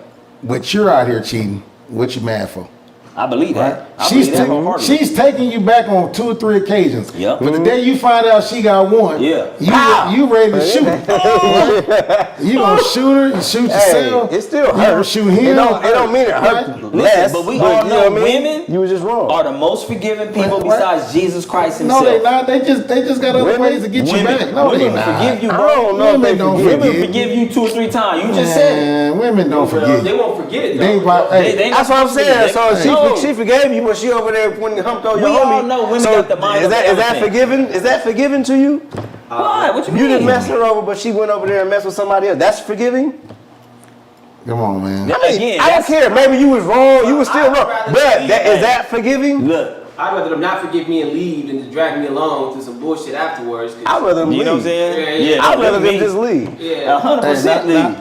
But you're out here cheating, what you mad for? I believe Right? that. I believe that wholeheartedly. She's taking you back on 2 or 3 occasions. Yep. But the day you find out she got one, Yeah. you ready to shoot her. Right? You gonna shoot her, you shoot yourself. It still You gonna hurts. shoot him. It don't mean it hurt Right? less. but we all you know what I mean? women You was just wrong. are the most forgiving people What? besides Jesus Christ himself. No, they not. They just got other Women- ways to get you Women, back. No, they women not. forgive you, I bro. don't know if Women they don't forgive. Women forgive. forgive you 2 or 3 times. You just said it. Man, women don't forget. They won't forget it though. They about, hey, They That's what I'm saying. So No. she forgave you, but she over there when you humped on your We homie. all know women so got the mind is of that an is that elephant. forgiven? Is that forgiving to you? Why? What you mean? You didn't mess her over, but she went over there and messed with somebody else. That's forgiving? come on, man. Yeah, again, I don't that's- care. Maybe you was wrong. You was still I'd wrong. rather But leave that, that. is that forgiving? Look, I'd rather them not forgive me and leave than to drag me along through some bullshit afterwards. 'Cause- I'd rather them you know what I'm leave. saying? Yeah, I'd no, rather me. them just leave. Yeah. 100% Hey, leave.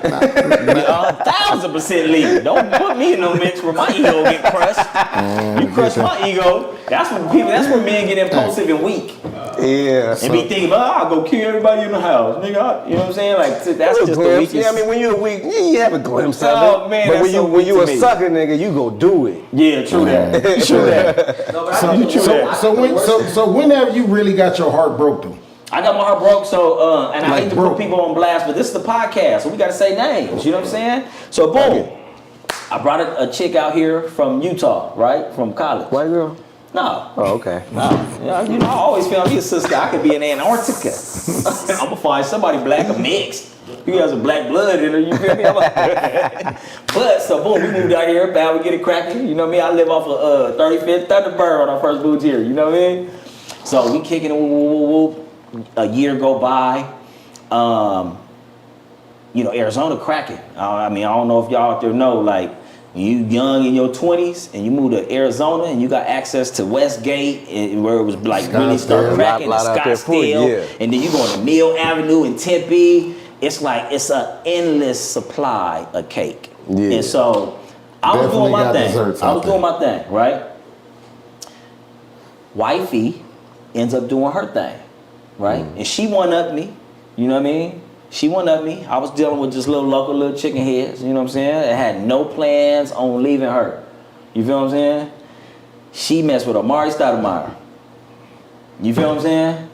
1,000% leave. Don't put me in no mix where my ego get crushed. You crush my ego. That's when people. That's where men get impulsive and weak Yeah. and be thinking, I'll go kill everybody in the house, nigga. You know what I'm saying? Like that's A just the glimpse. weakest. Yeah, I mean, when you're weak, you have a glimpse of it. Oh, man, but that's when so when weak you to a me. sucker nigga, you go do it. Yeah, true that. True that. No, but I think the worst- I think the worst- So when have you really got your heart broke though? I got my heart broke, so and I Like hate to broke. put people on blast, but this is the podcast, so we got to say names. You know what I'm saying? So boom, I brought a chick out here from Utah, right, from college. White girl? No. Oh, okay. No, yeah, you know, I always feel me a sister. I could be in Antarctica. I'm gonna find somebody black or mixed. Who has a black blood in her, you feel me? But so boom, we moved out here, bad, we get it cracking. You know what I mean? I live off of 35th Thunderbird when I first moved here. You know what I mean? So we kicking it, whoop, whoop, whoop, whoop. A year go by. You know, Arizona cracking. I mean, I don't know if y'all out there know, like, when you young in your 20s and you move to Arizona and you got access to Westgate and where it was like really start Scottsdale. cracking and Lot out there for you, Scottsdale, yeah. and then you go to Mill Avenue in Tempe. It's like it's an endless supply of cake. Yeah. And so I was Definitely doing my got thing. desserts I out was doing my thing, right? Wifey ends up doing her thing, right? And she one up me. You know what I mean? She one up me. I was dealing with just little chicken heads. You know what I'm saying? I had no plans on leaving her. You feel what I'm saying? She messed with Amari Stoudemire. You feel what I'm saying?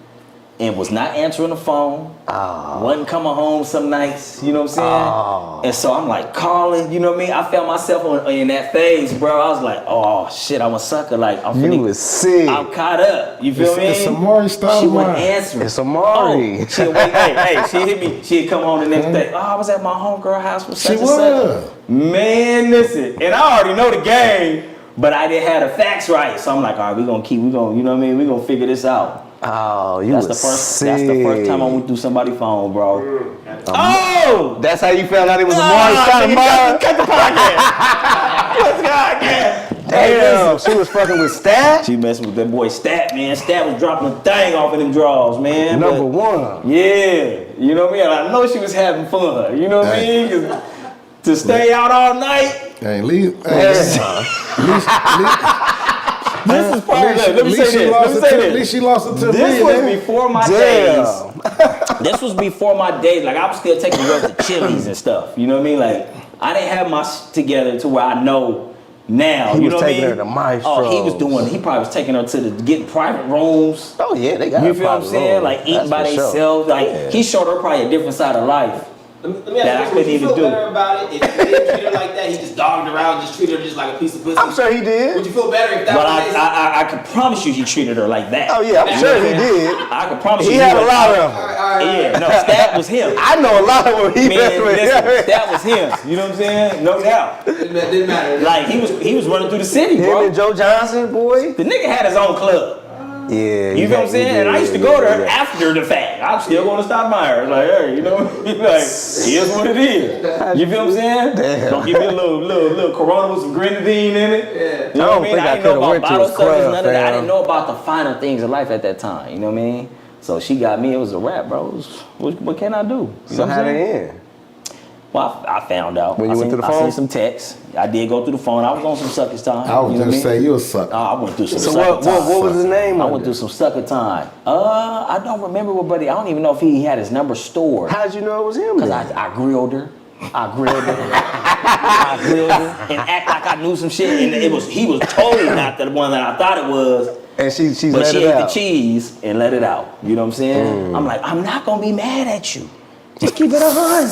And was not answering the phone. Wasn't coming home some nights. You know what I'm saying? And so I'm like calling. You know what I mean? I felt myself in that phase, bro. I was like, oh shit, I'm a sucker. Like I'm You finna, was sick. I'm caught up. You feel me? It's Amari Stoudemire. She wasn't answering. It's Amari. Oh, she'd wait, hey, she hit me. She'd come home the next day. Oh, I was at my homegirl house for such She and such. was. Man, listen. And I already know the game, but I didn't have the facts right. So I'm like, all right, we gonna, you know what I mean? We gonna figure this out. Oh, you That's was the first. sick. That's the first time I went through somebody's phone, bro. Oh, That's how you found out it was Amari Stoudemire? cut the podcast. Let's go again. Damn, she was fucking with Stat? She messing with that boy Stat, man. Stat was dropping a thing off of them draws, man. Number But- one. Yeah, you know what I mean? I know she was having fun, you know what I Hey. mean? 'Cause to stay out all night, Hey, leave. this is part of it. Let me say this. At least she lost it to This me. was man. before my Damn. days. This was before my days. Like I was still taking girls to Chili's and stuff. You know what I mean? Like I didn't have my shit together to where I know now. He you was know what I taking mean? her to Maestro's. Oh, he was doing. He probably was taking her to getting private rooms. Oh, yeah, they got You a feel what I'm private saying? room. Like eating That's by for sure. themselves. Like Yeah. he showed her probably a different side of life. Let me That I ask you, couldn't would you even feel do. better about it if you didn't treat her like that? He just dogged her out, just treated her just like a piece of pussy. I'm sure he did. Would you feel better if that But was the case? I can promise you he treated her like that. Oh, yeah, I'm sure he did. I can promise He you. had a was- lot of them. Yeah, no, Stat was him. I know a lot of them he messed Man, with. listen, Stat was him. You know what I'm saying? No doubt. Didn't matter. Like he was running through the city, Him bro. and Joe Johnson, boy. The nigga had his own club. Yeah. You feel what I'm saying? And I used to go there after the fact. I'm still going to Stoudemire. Like, hey, you know, like, here's what it is. You feel what I'm saying? Damn. Don't give me a little Corona with some grenadine in it. Yeah. You know what I mean? I didn't know about bottle service, club, none of that. I fam. didn't know about the finer things in life at that time. You know what I mean? So she got me. It was a wrap, bro. What can I do? You So know what how I'm saying? they end? Well, I found out. When you went through the I phone? seen some texts. I did go through the phone. I was on some suckers time. I was you know just what I mean? say you a sucker. I went through some So sucker time. what was his name? I went through some sucker time. I don't remember what, buddy. I don't even know if he had his number stored. How'd you know it was him? Cause then? I grilled her. I grilled her and act like I knew some shit. And he was totally not the one that I thought it was. And she But let she it ate out. the cheese and let it out. You know what I'm saying? I'm like, I'm not gonna be mad at you. Just keep it 100.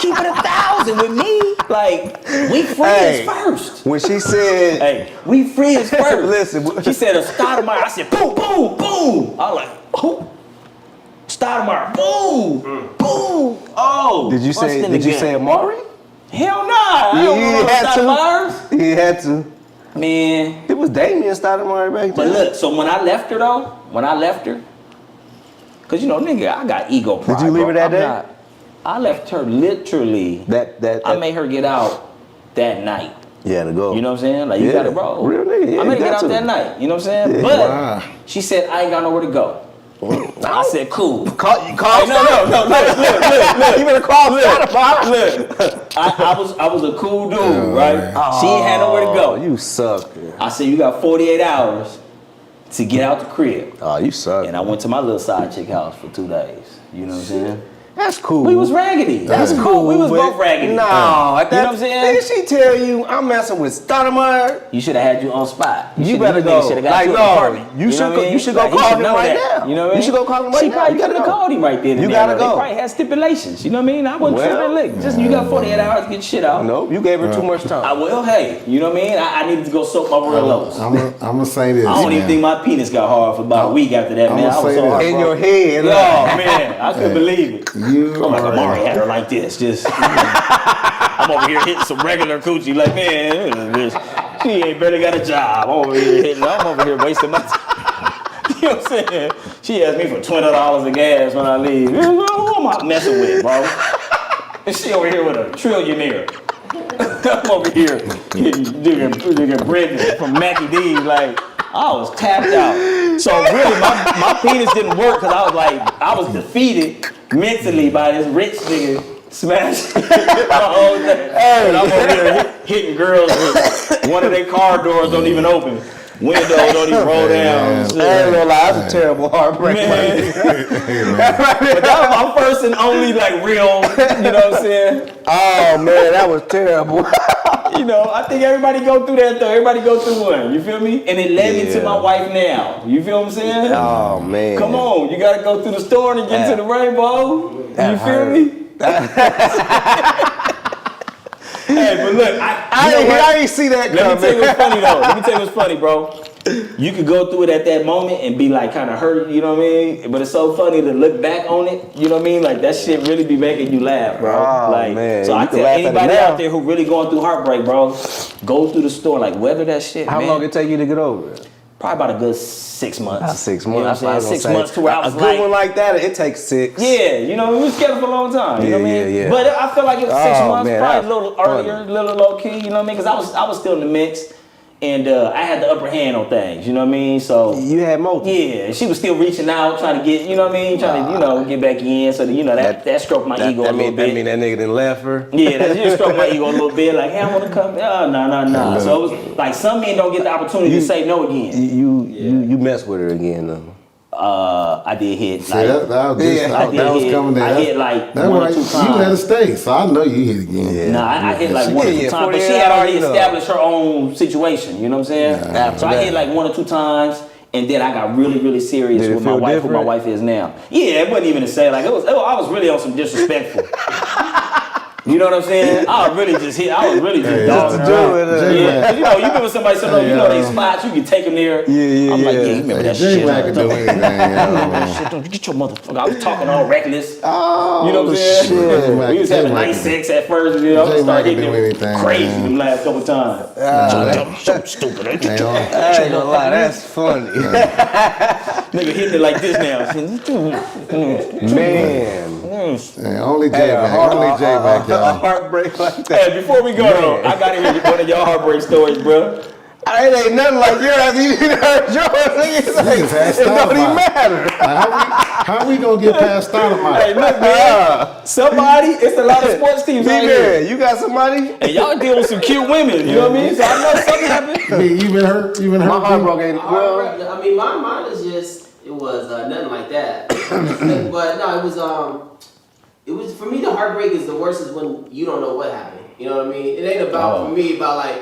Keep it 1,000 with me. Like, we friends first. When she said, Hey, we friends first. Listen. She said a Stoudemire. I said, boom, boom, boom. I was like, who? Stoudemire, boom, boom. Oh. did you say Amari? Hell nah. I don't know no Stoudemires. He had to. Man. It was Damien Stoudemire back then. But look, so when I left her, cause you know, nigga, I got ego pride. Did you leave her that bro. day? I left her literally. I made her get out that night. Yeah, to go. You know what I'm saying? Like, you gotta roll. Real nigga. Yeah, I made her you get got out to. that night. You know what I'm saying? Yeah. But Wow. she said, I ain't got nowhere to go. I said, cool. You call Hey, no, look. You better call Look, I was a cool dude, right? She ain't had nowhere to go. You suck. I said, you got 48 hours to get out the crib. Oh, you suck. And I went to my little side chick house for 2 days. You know what I'm saying? That's cool. We was raggedy. That's cool. We was but- both raggedy. No, you know what I'm saying? Did she tell you I'm messing with Stoudemire? You should have had you on spot. You better go. Should have got Like, you an no, apartment. you should know what go- I mean? you should go Like, he call should him know right that. now. You know what I mean? You should go call him right she now. probably You could gotta have go. called him right then. and You there, gotta though. go. They probably had stipulations. You know what I mean? I wasn't Well, tripping lick. Just you got 48 hours to get shit out. Nope, you gave her too much time. I will. Hey, you know what I mean? I needed to go soak my real lows. I'm gonna say this. I don't even think my penis got hard for about a week after that, man. I I'ma was say so hard. this. In your head. Oh man, I couldn't believe it. You I'm like, are- Amari had her like this, just. I'm over here hitting some regular coochie, like, man, bitch, she ain't barely got a job. I'm over here wasting my time. You know what I'm saying? She asked me for $20 of gas when I leave. Who am I messing with, bro? And she over here with a trillionaire. I'm over here getting Brendan from Mackie D's, like, I was tapped out. So really, my penis didn't work because I was defeated mentally by this rich nigga smashing my whole thing. And I'm over here hitting girls with one of their car doors don't even open. Window don't even roll down. I ain't gonna lie, that's a terrible heartbreak. Man. But that was my first and only like real, you know what I'm saying? Oh man, that was terrible. You know, I think everybody go through that though. Everybody go through one. You feel me? And it led me to my wife now. You feel what I'm saying? Oh man. Come on, you gotta go through the store and get to the rainbow. You feel me? Hey, but look, I ain't see that coming. Let me tell you what's funny though. Let me tell you what's funny, bro. You could go through it at that moment and be like kind of hurt, you know what I mean? But it's so funny to look back on it, you know what I mean? Like that shit really be making you laugh, bro. Oh, like, man. so You I can tell laugh at it anybody now. out there who really going through heartbreak, bro, go through the store, like weather that shit, How man. long it take you to get over it? Probably about a good 6 months. About 6 You know months. what I'm saying? 6 months to where I was a good like, one like that, it takes 6. yeah, you know, we was together for a long time. You know what I mean? Yeah. But I feel like it was 6 Oh, months, man, probably a that's little funny. earlier, a little low key. You know what I mean? Because I was still in the mix, and I had the upper hand on things. You know what I mean? So You had multiple. yeah, she was still reaching out, trying to get, you know what I mean, trying to get back in. So that, you know that stroked my ego a little That bit. mean that nigga done left her. Yeah, that just stroked my ego a little bit. Like, hey, I want to come. Oh, no. So it was like some men don't get the opportunity to say no again. You mess with her again though. I did hit. See, that was coming there. I hit like That's 1 or right. 2 times. You let it stay, so I know you hit again. Yeah. Nah, I hit like She 1 or did, 2 yeah, times, but 48 she had already hours, you know. established her own situation. You know what I'm saying? After So I that. hit like 1 or 2 times, and then I got really, really serious Did it with my feel wife, who my different? wife is now. Yeah, it wasn't even to say like it was. I was really on some disrespectful. You know what I'm saying? I was really just dogging just to do her. it. Yeah, 'cause you know, you remember somebody saying, you know, they spots, you can take them there. I'm like, yeah, you remember that shit. JMac can do anything. Don't you get your motherfucker. I was talking all reckless. Oh, You know what I'm saying? Shit. We was having nice sex at first, you know. JMac Started can do hitting anything, them crazy man. them last couple times. So stupid. I ain't gonna lie, that's funny. Nigga hitting it like this now. Man. Yeah, only JMac, A y'all. heartbreak like that. Hey, before we go though, I gotta hear one of your heartbreak stories, bro. It ain't nothing like yours after you heard yours. It don't even matter. How we gonna get past Stoudemire? Hey, look, man. Somebody, it's a lot of sports teams out here. You got somebody? And y'all deal with some cute women, you know what I mean? So I know something happened. You been hurt? You been hurt? My heart broke ain't Well, I mean, mine is just, it was nothing like that. But no, it was for me. The heartbreak is the worst is when you don't know what happened. You know what I mean? It ain't about for me about like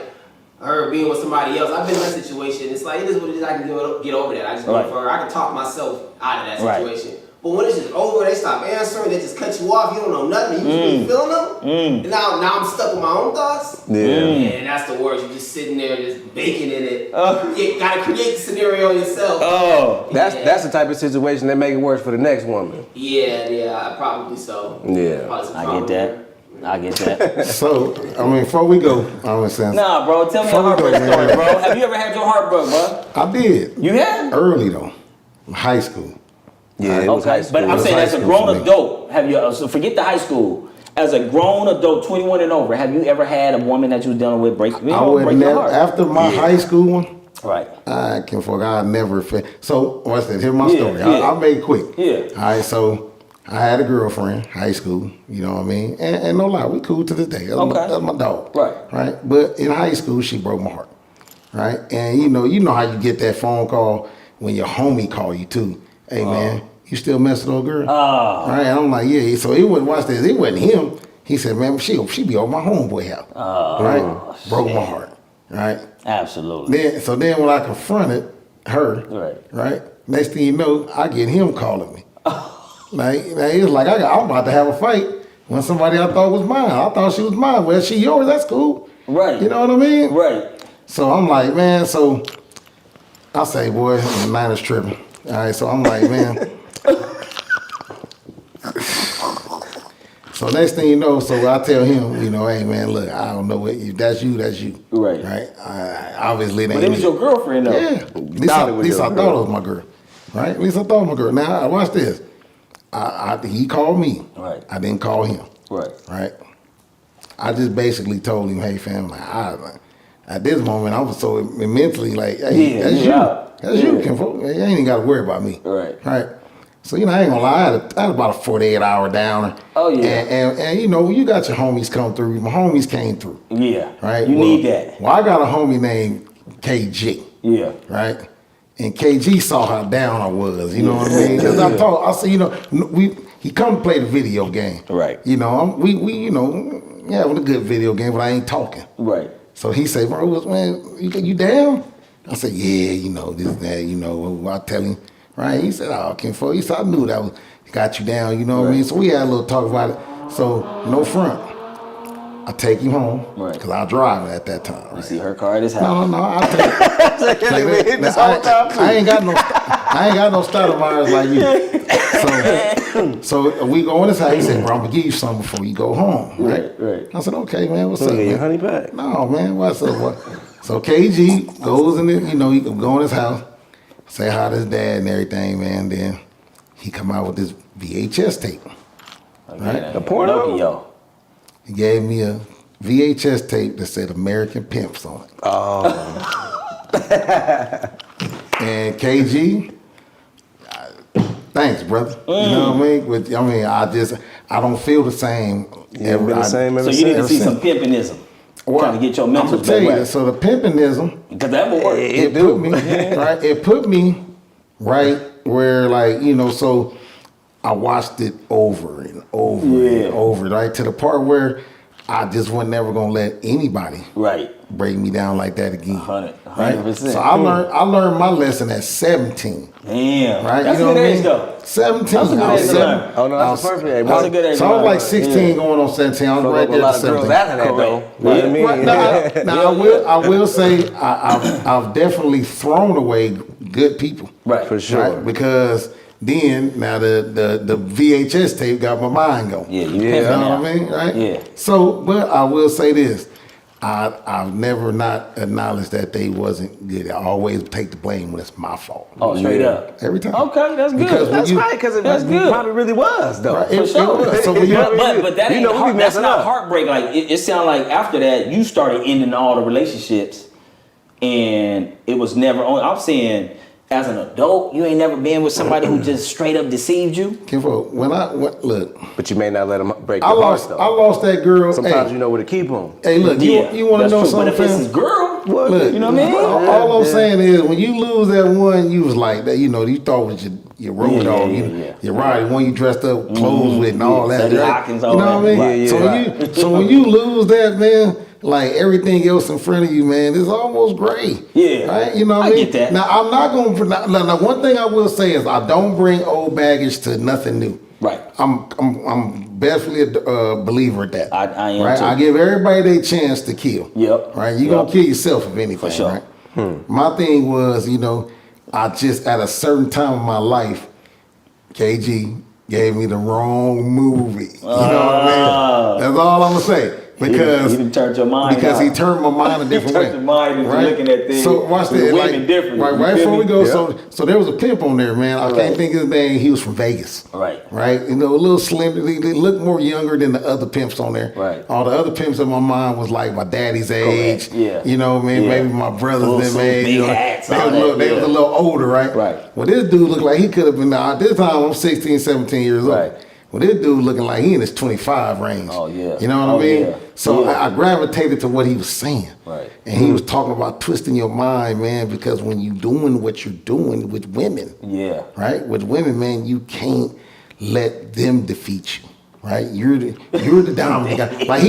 her being with somebody else. I've been in that situation. It's like it is what it is. I can get over that. I just need for her. I can talk myself out of that situation. But when it's just over, they stop answering. They just cut you off. You don't know nothing. You just be feeling them. And now I'm stuck with my own thoughts. Yeah. And that's the worst. You're just sitting there, just baking in it. You gotta create the scenario yourself. Oh, That's the type of situation that make it worse for the next woman. Yeah, probably so. Yeah. I get that. So, I mean, before we go, I was saying. Nah, bro, tell me your heartbreak story, bro. Have you ever had your heart broke, bro? I did. You had? Early though, high school. Yeah, it was high school. But I'm saying high as a school grown for me. adult, have you, so forget the high school. As a grown adult, 21 and over, have you ever had a woman that you was dealing with break I would break your never, heart? after my high school one, Right. I can forget. I never. So what's that? Here's my story. yeah. I'll make it quick. Yeah. All right. So I had a girlfriend, high school. You know what I mean? And no lie, we cool to this day. That's my dog. Right. Right. But in high school, she broke my heart. Right. And you know how you get that phone call when your homie call you too. Hey man, you still messing with old girl? Right. And I'm like, yeah. So it wasn't. Watch this. It wasn't him. He said, man, she be over my homeboy house. Right. Broke my heart. Right. Absolutely. Then when I confronted her, right, next thing you know, I get him calling me. Like it's like I'm about to have a fight when somebody I thought was mine. I thought she was mine. Well, she yours, that's cool. Right. You know what I mean? Right. So I'm like, man, so I say, boy, the night is tripping. All right, so I'm like, man. So next thing you know, so I tell him, you know, hey man, look, I don't know what if that's you, that's you. Right. Right. Obviously, But it was your girlfriend though. Yeah. At least I thought it was my girl. Right. At least I thought it was my girl. Now watch this. He called me. Right. I didn't call him. Right. Right. I just basically told him, hey fam, at this moment I was so mentally like, hey, that's you. That's you, Kinfolk. You ain't even got to worry about me. Right. Right. So, you know, I ain't gonna lie, I had about a 48-hour downer. Oh, yeah. And you know, you got your homies come through. My homies came through. Yeah. Right? You need that. Well, I got a homie named KG. Yeah. Right? And KG saw how down I was, you know what I mean? Because I said, you know, he come play the video game. Right. You know, we you know, having a good video game, but I ain't talking. Right. So he said, bro, man, you down? I said, yeah, you know, this, that, you know, I tell him. Right, he said, "Oh, Kinfolk." He said, "I knew that got you down." You know what I mean? So we had a little talk about it. So no front, I take him home because I drive at that time. Right? You see her car at his house. No, I take. I ain't got no Stoudemires like you. So we go in his house. He said, "Bro, I'm gonna give you something before you go home." Right. I said, "Okay, man. What's up, man?" Your honey back. No, man. What's up? What? So KG goes in there. You know, he can go in his house. Say hi to his dad and everything, man. Then he come out with this VHS tape. Right? The porno? Pinocchio. He gave me a VHS tape that said American Pimps on it. Oh. And KG, thanks, brother. You know what I mean? I don't feel the same. Ever been the same ever So you need to since? see some pimpinism. Trying to get your mental I'm gonna tell you, back. so the pimpinism, Because that will work. it put me right. It put me right where, like, you know. So I watched it over and over and over, right, to the part where I just was never gonna let anybody, Right. break me down like that again. 100%. Right? So I learned my lesson at 17. Damn. Right? That's you know a good what I age mean? though. 17. That's a good age to learn. Oh no, that's a perfect age. That's a good age So to I was learn. like 16 going on 17. I was right A there lot at of girls 17. after that though. Correct. You know what I mean? Right, now, I will say I've definitely thrown away good people. Right. For sure. Right? Because then now the VHS tape got my mind going. Yeah, you You pimping know now. what I mean? Right? Yeah. So, but I will say this. I've never not acknowledged that they wasn't good. I always take the blame when it's my fault. Oh, straight up. Every time. Okay, that's good. Because when That's you- right, because it That's good. probably really was though. Right, For it sure. was. So when you, But that You ain't know, we be heart, that's messing not up. heartbreak. Like it sounded like after that you started ending all the relationships, and it was never on. I'm saying as an adult, you ain't never been with somebody who just straight up deceived you. when look, But you may not let them break I your heart lost though. that girl. Sometimes hey, you know where to keep them. Hey, look, Yeah, you want to that's know true. something? But if it's fam? his girl, Look, you know what I mean? All I'm saying is when you lose that one, you was like that. You know, you thought was your road dog, your ride, the one you dressed up clothes with and all that. Sadie Right? Hawkins, You all know what I that. mean? Yeah, so yeah. when you lose that, man, like everything else in front of you, man, it's almost gray. Yeah. Right? You know what I I mean? get that. Now I'm not gonna. Now one thing I will say is I don't bring old baggage to nothing new. Right. I'm definitely a believer at that. I am right? too. I give everybody their chance to kill. Yep. Right? You Yep. gonna kill yourself if anything. For sure. Right? My thing was, I just at a certain time of my life, KG gave me the wrong movie. You know what I mean? That's all I'm gonna say. Because he done turned your mind because out. he turned my mind a different way. Turned your mind into looking at things So watch with that. women differently. Right, You right feel before we me? go. Yeah. So there was a pimp on there, man. I Right. can't think of his name. He was from Vegas. Right. Right. A little slim. He looked more younger than the other pimps on there. Right. All the other pimps in my mind was like my daddy's age. Yeah. You know what I mean? Yeah. Maybe my brothers Little them suits, age. big hats, they all was a little, that, they was a yeah. little older, right? Right. Well, this dude looked like he could have been. At this time, I'm 16, 17 years old. Right. Well, this dude looking like he in his 25 range. Oh, yeah. You know what Oh, I mean? yeah. So Yeah. I gravitated to what he was saying. Right. And he was talking about twisting your mind, man, because when you doing what you're doing with women, Yeah. right? With women, man, you can't let them defeat you. Right, you're the dominant guy. Like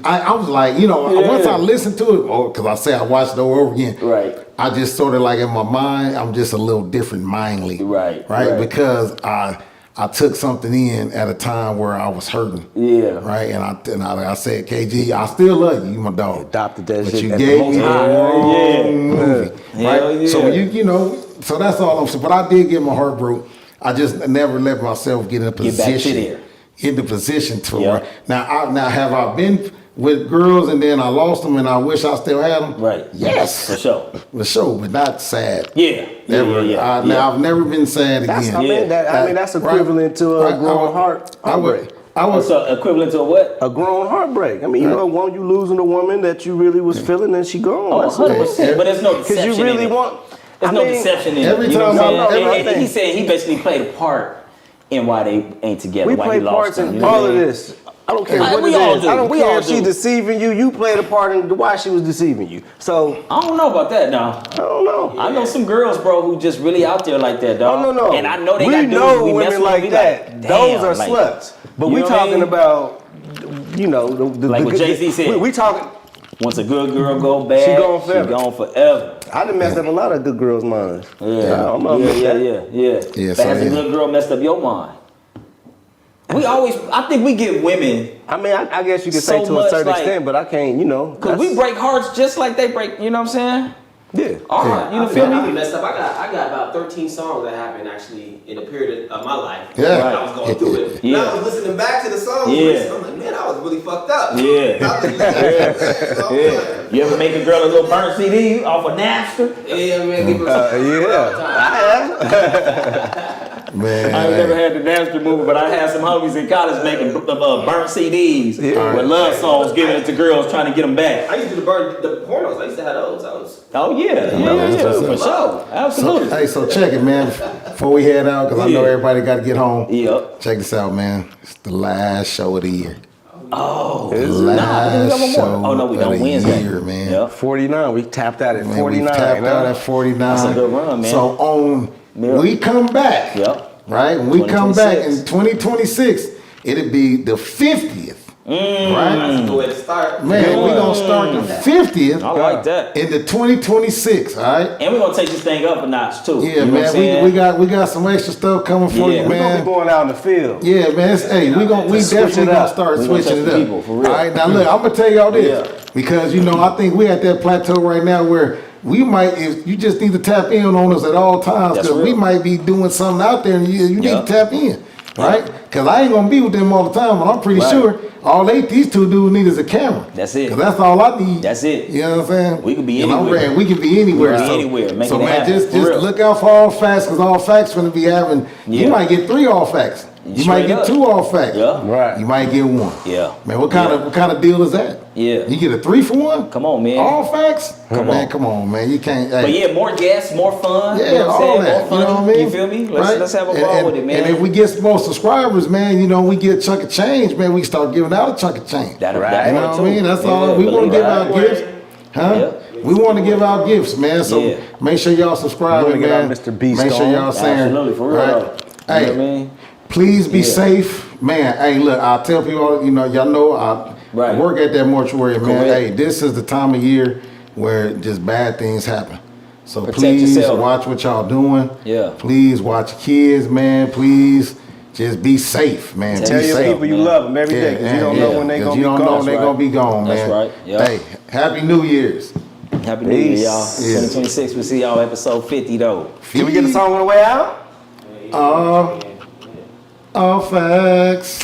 I was like, once I listened to it, because I say I watched it over again. Right. I just sort of like in my mind, I'm just a little different mindly. Right. Because I took something in at a time where I was hurting. Yeah. Right. And I said, KG, I still love you. You my dog. Adopted that But shit you at the gave most me the high. wrong movie. Hell Right. yeah. So when so that's all I'm saying. But I did get my heart broke. I just never let myself get in a Get back to position. there. In the position to Yeah. where now have I been with girls and then I lost them and I wish I still had them? Right. Yes. For sure. For sure, but not sad. Yeah. Never. Yeah. Now I've never been sad That's, again. I mean, Yeah. that's equivalent to a Right. grown heartbreak. I was. So equivalent to a what? A grown heartbreak. I mean, when you losing a woman that you really was feeling and she gone. Oh, That's 100%. But there's no Because deception you really in it. want. There's no deception in it. every You know time what I'm I- saying? everything. And he said he basically played a part in why they ain't together. We why play he lost parts them, in you know all what I of mean? this. I don't care Like, what we it all is. do. I don't We care all if she do. deceiving you. You played a part in why she was deceiving you. So I don't know about that now. I don't know. I know some girls, bro, who just really out there like that, dog. Oh no. And I know they we got dudes know we mess women with, like we that. damn, Those are like, sluts. But you we know what I talking mean? about, the Like what Jay-Z said. We talking. Once a good girl go bad, She gone forever. She gone forever. I done messed up a lot of good girls' minds. Yeah, I'm not with that. yeah. Yeah, But so has a yeah. good girl messed up your mind? I think we give women, I mean, I guess you could So say to a much, certain like- extent, but I can't, because we break hearts just like they break, you know what I'm saying? Yeah. All right, you know, I feel I me? messed up. I got about 13 songs that happened actually in a period of my life. Yeah. When I was going through it. Yeah. And I was listening back to the songs. Yeah. I'm like, man, I was really fucked up. Yeah. I was listening Yeah. You ever make a girl a little burnt CD off of Napster? Yeah, man. Give her Man, I ain't never had the Napster movie, but I had some homies in college making burnt CDs with love songs, giving it to girls, trying to get them back. I used to do the pornos. I used to have those. Oh yeah, for sure, absolutely. So check it, man. Before we head out, because I know Yeah. everybody got to get home. Yep. Check this out, man. It's the last show of the year. Oh, The nah, we last got one show more. Oh no, we of don't the Wednesday. year, man. Yep. 49. We tapped out at Man, 49. we tapped out at 49. That's a good run, man. So on, Yep. we come back. Yep. Right? When we come back 2026. in 2026, it'll be the 50th Right? That's a good way to start. Man, we're going to start the 50th. I like that. In the 2026, all right? And we're gonna take this thing up a notch too. Yeah, you know what I'm man, saying? we got some extra stuff coming for you, Yeah. We're gonna man. be going out in the field. Yeah, man. Hey, we definitely gonna start We gonna switching touch it the up. people, for real. All right, now look, I'm gonna tell y'all this because I think we at that plateau right now where we might, if you just need to tap in on us at all times, That's because we real. might be doing something out there and you need to tap in, right? Because I ain't gonna be with them all the time, but I'm pretty Right. sure these two dudes need is a camera. That's it. 'Cause that's all I need. That's it. You know what I'm saying? We could be And I'm anywhere. ready. We can be anywhere. We can be So- anywhere, making so it man, happen, just for real. look out for All Facts, because All Facts gonna be having. You Yeah. might get 3 All Facts. You might Straight get up. 2 All Facts. Yeah. Right. You might get 1. Yeah. Man, what kind of deal is that? Yeah. You get a 3 for 1? Come on, man. All Facts? Come man, on. come on, man. You can't. Hey. But yeah, more guests, more fun. Yeah, you know what I'm all saying? that. More fun. You know what I mean? You feel me? Right? Let's have a ball with it, man. And if we get some more subscribers, man, we get a chunk of change, man. We start giving out a chunk of change. That'll Right. that You know work what too. I mean? That's Yeah, all. We want believe to give that. out gifts. Huh? Yeah. We want to give out gifts, man. So Yeah. make sure y'all subscribe, We wanna get man. our Mr. Beast Make sure on. y'all saying. Absolutely, for real. Right? You know Hey, what I mean? please be Yeah. safe, man. Hey, look, I tell people, y'all know I Right. work at that mortuary, man. Correct. Hey, this is the time of year where just bad things happen. So Protect please yourself. watch what y'all doing. Yeah. Please watch your kids, man. Please just be safe, man. Tell Tell be your safe. people you man. love them every day, because you don't know when they 'cause gonna you be don't know gone. when they That's gonna be gone, That's man. right. Yeah. Hey, Happy New Year's. Happy New Year, Peace. y'all. Yeah. 2026, we'll see y'all episode 50 though. Did we get a song on the way out? All facts.